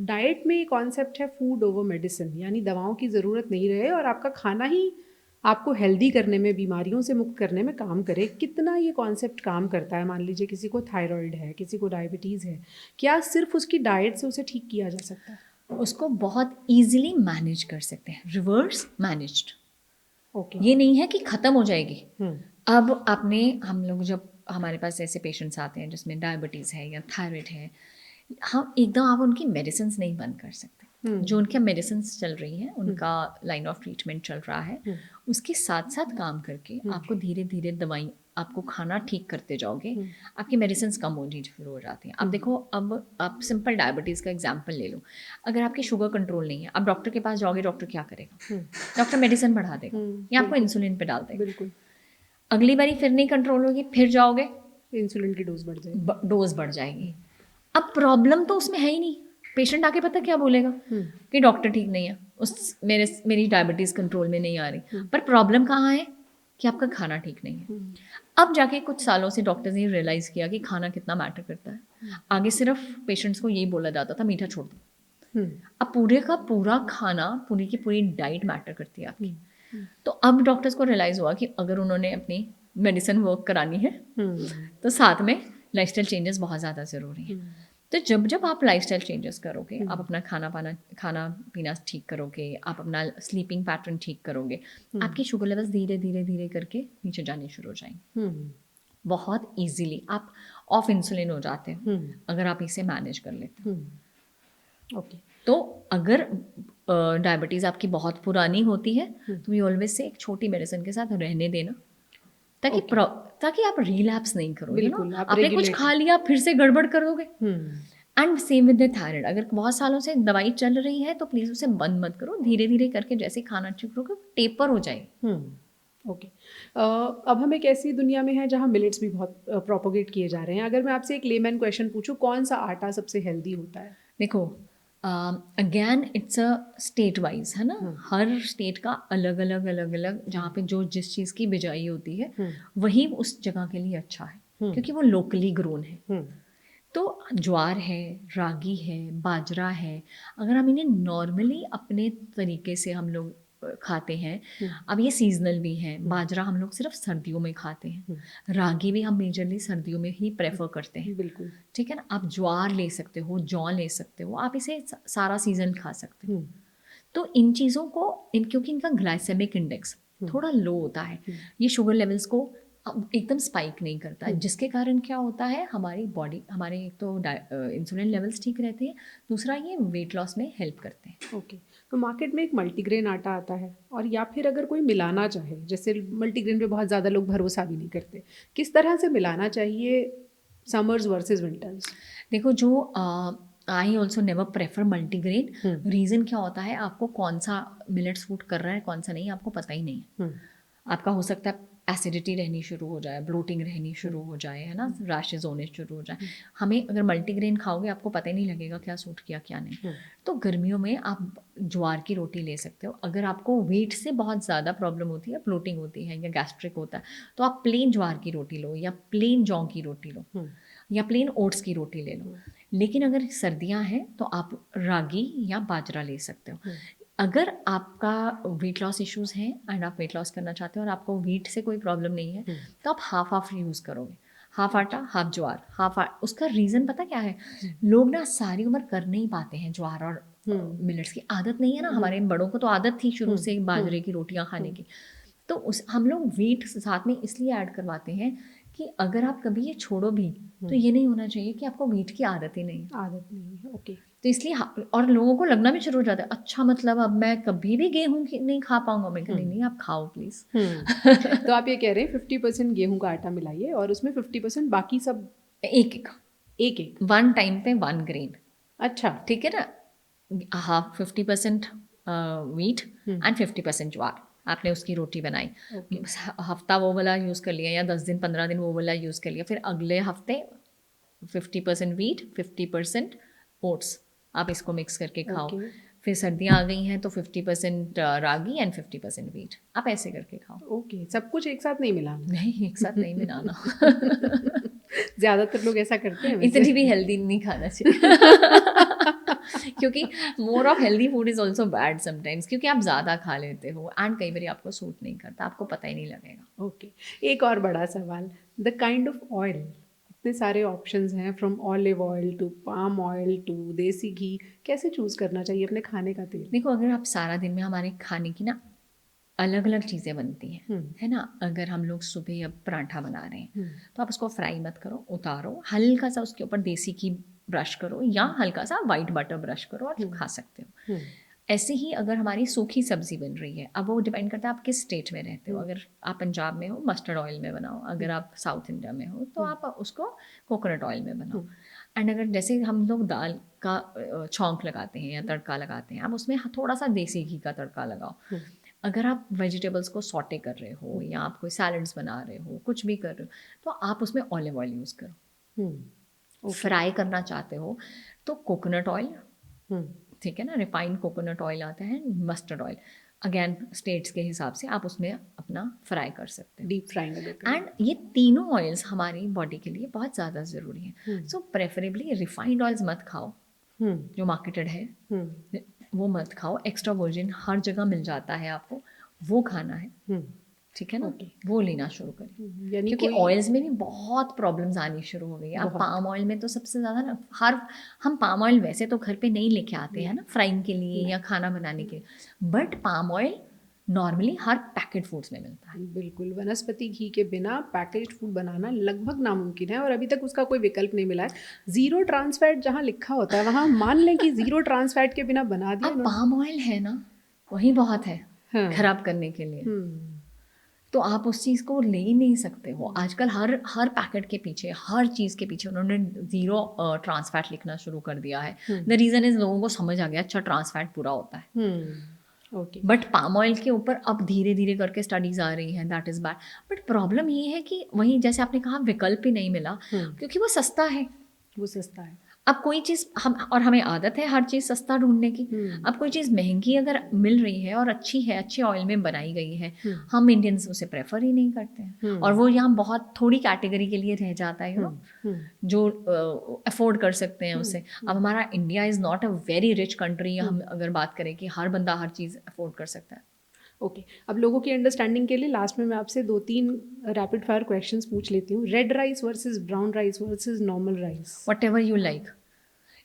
डाइट में कॉन्सेप्ट है फूड ओवर मेडिसिन, यानी दवाओं की ज़रूरत नहीं रहे और आपका खाना ही आपको हेल्दी करने में, बीमारियों से मुक्त करने में काम करे। कितना ये कॉन्सेप्ट काम करता है? मान लीजिए किसी को थायराइड है, किसी को डायबिटीज़ है, क्या सिर्फ उसकी डाइट से उसे ठीक किया जा सकता है? उसको बहुत ईजिली मैनेज कर सकते हैं, रिवर्स मैनेज्ड। ओके। ये नहीं है कि ख़त्म हो जाएगी। अब हम लोग जब हमारे पास ऐसे पेशेंट्स आते हैं जिसमें डायबिटीज़ है या थायराइड है, हम एकदम आप उनकी मेडिसिन नहीं बंद कर सकते। जो उनके मेडिसिन चल रही हैं, उनका लाइन ऑफ ट्रीटमेंट चल रहा है, उसके साथ साथ काम करके आपको धीरे धीरे दवाई, आपको खाना ठीक करते जाओगे, आपकी मेडिसिन कम होनी शुरू हो जाती हैं। अब देखो, अब आप सिंपल डायबिटीज़ का एग्जांपल ले लो। अगर आपकी शुगर कंट्रोल नहीं है, अब डॉक्टर के पास जाओगे, डॉक्टर क्या करेगा? डॉक्टर मेडिसिन बढ़ा देगा या आपको इंसुलिन पे डाल देगा। बिल्कुल। अगली बारी फिर नहीं कंट्रोल होगी, फिर जाओगे, इंसुलिन की डोज बढ़ जाएगी। अब प्रॉब्लम तो उसमें है ही नहीं। पेशेंट आके पता क्या बोलेगा कि डॉक्टर ठीक नहीं है, मेरी डायबिटीज़ कंट्रोल में नहीं आ रही। पर प्रॉब्लम कहाँ है? कि आपका खाना ठीक नहीं है। अब जाके कुछ सालों से डॉक्टर्स ने रियलाइज़ किया कि खाना कितना मैटर करता है। आगे सिर्फ पेशेंट्स को यही बोला जाता था, मीठा छोड़ दो। अब पूरे का पूरा खाना, पूरी की पूरी डाइट मैटर करती है आपकी। तो अब डॉक्टर्स को रियलाइज़ हुआ कि अगर उन्होंने अपनी मेडिसिन वर्क करानी है तो साथ में लाइफस्टाइल चेंजेस बहुत ज़्यादा ज़रूरी हैं। तो जब आप लाइफस्टाइल चेंजेस करोगे, आप अपना खाना पीना ठीक करोगे, आप अपना स्लीपिंग पैटर्न ठीक करोगे, आपकी शुगर लेवल्स धीरे धीरे धीरे करके नीचे जाने शुरू हो जाएंगे। बहुत इजीली आप ऑफ इंसुलिन हो जाते हैं अगर आप इसे मैनेज कर लेते हैं। ओके। तो अगर डायबिटीज़ आपकी बहुत पुरानी होती है तो वी ऑलवेज से एक छोटी मेडिसिन के साथ रहने देना, ताकि आप रिलैप्स नहीं करोगे ना। आपने कुछ खा लिया फिर से गड़बड़ करोगे। And same with the thyroid, अगर बहुत सालों से दवाई चल रही है तो प्लीज़ उसे बंद मत करो, धीरे धीरे करके जैसे खाना ठीक करोगे टेपर हो जाए। ओके। अब हम एक ऐसी दुनिया में हैं जहाँ मिलेट्स भी बहुत प्रोपोगेट किए जा रहे हैं। अगर मैं आपसे एक लेमैन क्वेश्चन पूछूं, कौन सा आटा सबसे हेल्दी होता है? देखो, again it's a state wise है ना। हर स्टेट का अलग अलग जहाँ पे जो जिस चीज़ की बिजाई होती है वही उस जगह के लिए अच्छा है, क्योंकि वो लोकली ग्रोन है। तो ज्वार है, रागी है, बाजरा है, अगर हम इन्हें नॉर्मली अपने तरीके से हम लोग खाते हैं, अब ये सीजनल भी है। बाजरा हम लोग सिर्फ सर्दियों में खाते हैं, रागी भी हम मेजरली सर्दियों में ही प्रेफर करते हैं। बिल्कुल। ठीक है ना। आप ज्वार ले सकते हो, जौ ले सकते हो, आप इसे सारा सीजन खा सकते हो। तो इन चीज़ों को क्योंकि इनका ग्लाइसेमिक इंडेक्स थोड़ा लो होता है, ये शुगर लेवल्स को अब एकदम स्पाइक नहीं करता, जिसके कारण क्या होता है, हमारी बॉडी, हमारे एक तो इंसुलिन लेवल्स ठीक रहते हैं, दूसरा ये वेट लॉस में हेल्प करते हैं। ओके। तो मार्केट में एक मल्टीग्रेन आटा आता है, और या फिर अगर कोई मिलाना चाहे, जैसे मल्टीग्रेन पे बहुत ज़्यादा लोग भरोसा भी नहीं करते, किस तरह से मिलाना चाहिए समर्स वर्सेस विंटर्स? देखो, जो I also never prefer multigrain. Reason क्या होता है, आपको कौन सा मिलेट सूट कर रहा है कौन सा नहीं, आपको पता ही नहीं है। आपका हो सकता है एसिडिटी रहनी शुरू हो जाए, ब्लोटिंग रहनी शुरू हो जाए, है ना, रैशेज होने शुरू हो जाए। हमें अगर मल्टीग्रेन खाओगे आपको पता ही नहीं लगेगा क्या सूट किया क्या नहीं। तो गर्मियों में आप ज्वार की रोटी ले सकते हो। अगर आपको वीट से बहुत ज़्यादा प्रॉब्लम होती है, ब्लोटिंग होती है या गैस्ट्रिक होता है, तो आप प्लेन ज्वार की रोटी लो, या प्लेन जौ की रोटी लो, या प्लेन ओट्स की रोटी ले लो। लेकिन अगर सर्दियां हैं तो आप रागी या बाजरा ले सकते हो। अगर आपका वेट लॉस इश्यूज हैं एंड आप वेट लॉस करना चाहते हो और आपको वीट से कोई प्रॉब्लम नहीं है, तो आप हाफ हाफ यूज़ करोगे, हाफ आटा हाफ ज्वार, उसका रीज़न पता क्या है, लोग ना सारी उम्र कर नहीं पाते हैं ज्वार और मिलेट्स की आदत नहीं है ना। हमारे बड़ों को तो आदत थी शुरू से बाजरे की रोटियां खाने की, तो उस हम लोग वीट साथ में इसलिए ऐड करवाते हैं कि अगर आप कभी ये छोड़ो भी तो ये नहीं होना चाहिए कि आपको वीट की आदत ही नहीं है। ओके। तो इसलिए और लोगों को लगना भी शुरू हो जाता है, अच्छा मतलब अब मैं कभी भी गेहूं की नहीं खा पाऊंगा। मैं कहा नहीं आप खाओ प्लीज। तो आप ये कह रहे हैं 50% गेहूं का आटा मिलाइए और उसमें 50% बाकी सब एक एक वन टाइम पे 1 ग्रेन। अच्छा, ठीक है ना, हाफ 50% वीट एंड 50% ज्वार, आपने उसकी रोटी बनाई, हफ्ता वो वाला यूज़ कर लिया या 10 दिन 15 दिन वो वाला यूज़ कर लिया, फिर अगले हफ्ते 50% वीट 50% ओट्स, आप इसको मिक्स करके खाओ। फिर सर्दियाँ आ गई हैं तो 50% रागी एंड 50% वीट, आप ऐसे करके खाओ। ओके, सब कुछ एक साथ नहीं मिलाना? नहीं, एक साथ नहीं मिलाना। ज़्यादातर लोग ऐसा करते हैं। इतनी भी हेल्दी नहीं खाना चाहिए। क्योंकि more of healthy food is also bad sometimes, क्योंकि आप ज़्यादा खा लेते हो एंड कई बार आपको सूट नहीं करता, आपको पता ही नहीं लगेगा। ओके। एक और बड़ा सवाल, द काइंड ऑफ ऑयल, इतने सारे ऑप्शंस हैं, from olive oil to palm oil to desi ghee, कैसे चूज़ करना चाहिए अपने खाने का तेल? देखो, अगर आप सारा दिन में, हमारे खाने की ना अलग अलग चीज़ें बनती हैं, है ना। अगर हम लोग सुबह अब पराठा बना रहे हैं तो आप उसको फ्राई मत करो, उतारो, हल्का सा उसके ऊपर देसी घी ब्रश करो या हल्का सा वाइट बटर ब्रश करो और खा सकते हो। ऐसे ही अगर हमारी सूखी सब्जी बन रही है, अब वो डिपेंड करता है आप किस स्टेट में रहते हो। अगर आप पंजाब में हो मस्टर्ड ऑयल में बनाओ, अगर आप साउथ इंडिया में हो तो आप उसको कोकोनट ऑयल में बनाओ। एंड अगर जैसे हम लोग दाल का छौंक लगाते हैं या तड़का लगाते हैं, आप उसमें थोड़ा सा देसी घी का तड़का लगाओ। अगर आप वेजिटेबल्स को सॉटे कर रहे हो या आप कोई सैलड्स बना रहे हो, कुछ भी कर रहे हो, तो आप उसमें ऑलिव ऑयल यूज़ करो। फ्राई करना चाहते हो तो कोकोनट ऑयल, ठीक है ना, रिफाइंड कोकोनट ऑयल आता है, मस्टर्ड ऑयल, अगेन स्टेट्स के हिसाब से आप उसमें अपना फ्राई कर सकते हैं, डीप फ्राइंग। एंड ये तीनों ऑयल्स हमारी बॉडी के लिए बहुत ज़्यादा ज़रूरी है। सो प्रेफरेबली रिफाइंड ऑयल्स मत खाओ जो मार्केटेड है, वो मत खाओ। एक्स्ट्रा वर्जिन हर जगह मिल जाता है आपको, वो खाना है, ठीक है ना। वो लेना शुरू करें, क्योंकि ऑयल्स में भी बहुत प्रॉब्लम्स आनी शुरू हो गई है। अब पाम ऑयल में तो सबसे ज़्यादा ना, हम पाम ऑयल वैसे तो घर पे नहीं लेके आते हैं ना फ्राइंग के लिए या खाना बनाने के लिए, but palm oil normally her packet foods में मिलता है। बिल्कुल, वनस्पति घी के बिना पैकेज फूड बनाना लगभग नामुमकिन है और अभी तक उसका कोई विकल्प नहीं मिला है। जीरो ट्रांस फैट जहाँ लिखा होता है वहाँ मान लें कि जीरो ट्रांस फैट के बिना बना दिया। अब पाम ऑयल है ना, वही बहुत है खराब करने के लिए, तो आप उस चीज़ को ले ही नहीं सकते हो। आजकल हर पैकेट के पीछे, हर चीज़ के पीछे उन्होंने जीरो ट्रांस फैट लिखना शुरू कर दिया है। द रीज़न इज, लोगों को समझ आ गया अच्छा ट्रांस फैट पूरा होता है। बट पाम ऑयल के ऊपर अब धीरे धीरे करके स्टडीज आ रही हैं, that is bad. But problem ये है कि वही जैसे आपने कहा विकल्प ही नहीं मिला, क्योंकि वो सस्ता है। अब कोई चीज़ हमें आदत है हर चीज़ सस्ता ढूंढने की। अब कोई चीज़ महंगी अगर मिल रही है और अच्छी है, अच्छे ऑयल में बनाई गई है, हम इंडियंस उसे प्रेफर ही नहीं करते हैं, और वो यहाँ बहुत थोड़ी कैटेगरी के लिए रह जाता है, जो अफोर्ड कर सकते हैं उसे। अब हमारा India is not a very rich country, हम अगर बात करें कि हर बंदा हर चीज़ अफोर्ड कर सकता है। ओके, अब लोगों की अंडरस्टैंडिंग के लिए लास्ट में मैं आपसे 2-3 रैपिड फायर क्वेश्चंस पूछ लेती हूँ। Red rice versus brown rice versus normal rice? Whatever you like.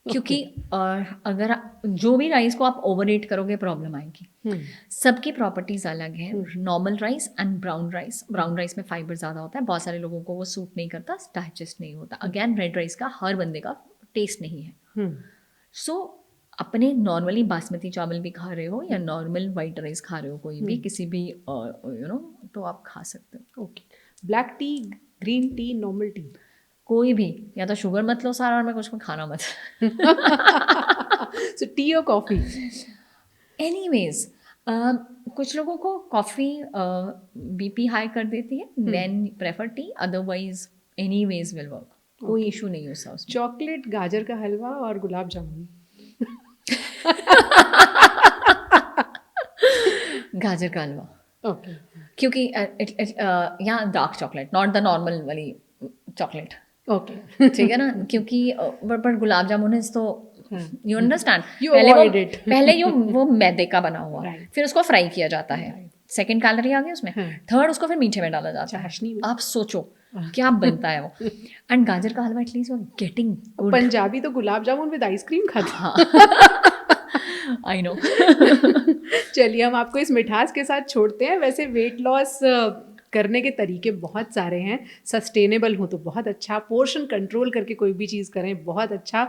क्योंकि अगर जो भी राइस को आप ओवर ईट करोगे प्रॉब्लम आएगी। सबकी प्रॉपर्टीज अलग है। Normal rice and brown rice में फाइबर ज़्यादा होता है, बहुत सारे लोगों को वो सूट नहीं करता, डाइजेस्ट नहीं होता। अगेन रेड राइस का हर बंदे का टेस्ट नहीं है। सो अपने नॉर्मली बासमती चावल भी खा रहे हो या नॉर्मल वाइट राइस खा रहे हो, कोई भी किसी भी तो आप खा सकते हो। Okay, black T, green tea, normal T, कोई भी, या तो शुगर मत लो सारा और मैं कुछ में खाना मत। सो टी और कॉफ़ी? एनीवेज कुछ लोगों को कॉफ़ी बीपी हाई कर देती है, then prefer tea, otherwise anyways will work, कोई इशू नहीं होता उसमें। चॉकलेट, गाजर का हलवा और गुलाब जामुन? गाजर का हलवा। ओके, क्योंकि या dark chocolate, not the normal वाली चॉकलेट। ओके, ठीक है ना, क्योंकि पर गुलाब जामुन इज तो you understand, You avoid it. पहले वो मैदे का बना हुआ, Right. फिर उसको फ्राई किया जाता है, सेकंड कैलोरी आ गई उसमें, थर्ड उसको फिर मीठे में डाला जाता है। चाशनी में। आप सोचो क्या बनता है वो। एंड गाजर का हलवा at least you are getting good. Punjabi तो गुलाब जामुन विद आइसक्रीम खाते। I know. चलिए, हम आपको इस मिठास के साथ छोड़ते हैं। वैसे वेट लॉस करने के तरीके बहुत सारे हैं, सस्टेनेबल हो तो बहुत अच्छा, पोर्शन कंट्रोल करके कोई भी चीज़ करें बहुत अच्छा।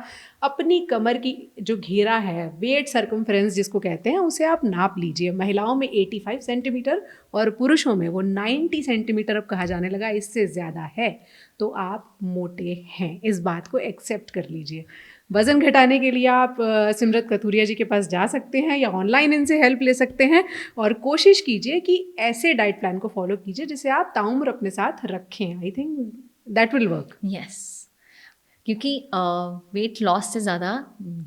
अपनी कमर की जो घेरा है, वेट सर्कमफ्रेंस जिसको कहते हैं, उसे आप नाप लीजिए। महिलाओं में 85 सेंटीमीटर और पुरुषों में वो 90 सेंटीमीटर अब कहा जाने लगा, इससे ज़्यादा है तो आप मोटे हैं। इस बात को एक्सेप्ट कर लीजिए। वज़न घटाने के लिए आप सिमरत कथूरिया जी के पास जा सकते हैं या ऑनलाइन इनसे हेल्प ले सकते हैं, और कोशिश कीजिए कि ऐसे डाइट प्लान को फॉलो कीजिए जिसे आप ताउम्र अपने साथ रखें। I think that will work. Yes, क्योंकि वेट लॉस से ज़्यादा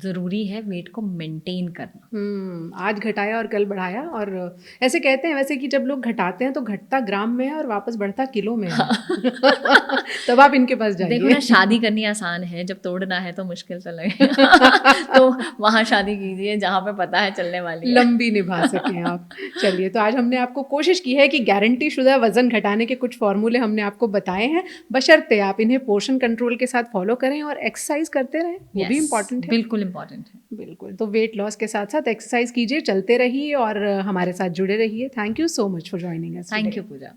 ज़रूरी है वेट को मेंटेन करना। आज घटाया और कल बढ़ाया, और ऐसे कहते हैं वैसे कि जब लोग घटाते हैं तो घटता ग्राम में है और वापस बढ़ता किलो में है। तब आप इनके पास जाइए। देखो ना, शादी करनी आसान है, जब तोड़ना है तो मुश्किल तो लगेगा। तो वहाँ शादी कीजिए जहाँ पे पता है चलने वाली है, लंबी निभा सकें आप। चलिए, तो आज हमने आपको कोशिश की है कि गारंटी शुदा वजन घटाने के कुछ फॉर्मूले हमने आपको बताए हैं, बशर्ते आप इन्हें पोर्शन कंट्रोल के साथ फॉलो करें और एक्सरसाइज करते रहें, वो भी इम्पॉर्टेंट है। बिल्कुल इम्पॉर्टेंट है। बिल्कुल, तो वेट लॉस के साथ साथ एक्सरसाइज कीजिए, चलते रहिए और हमारे साथ जुड़े रहिए। Thank you so much for joining us. Thank you Puja.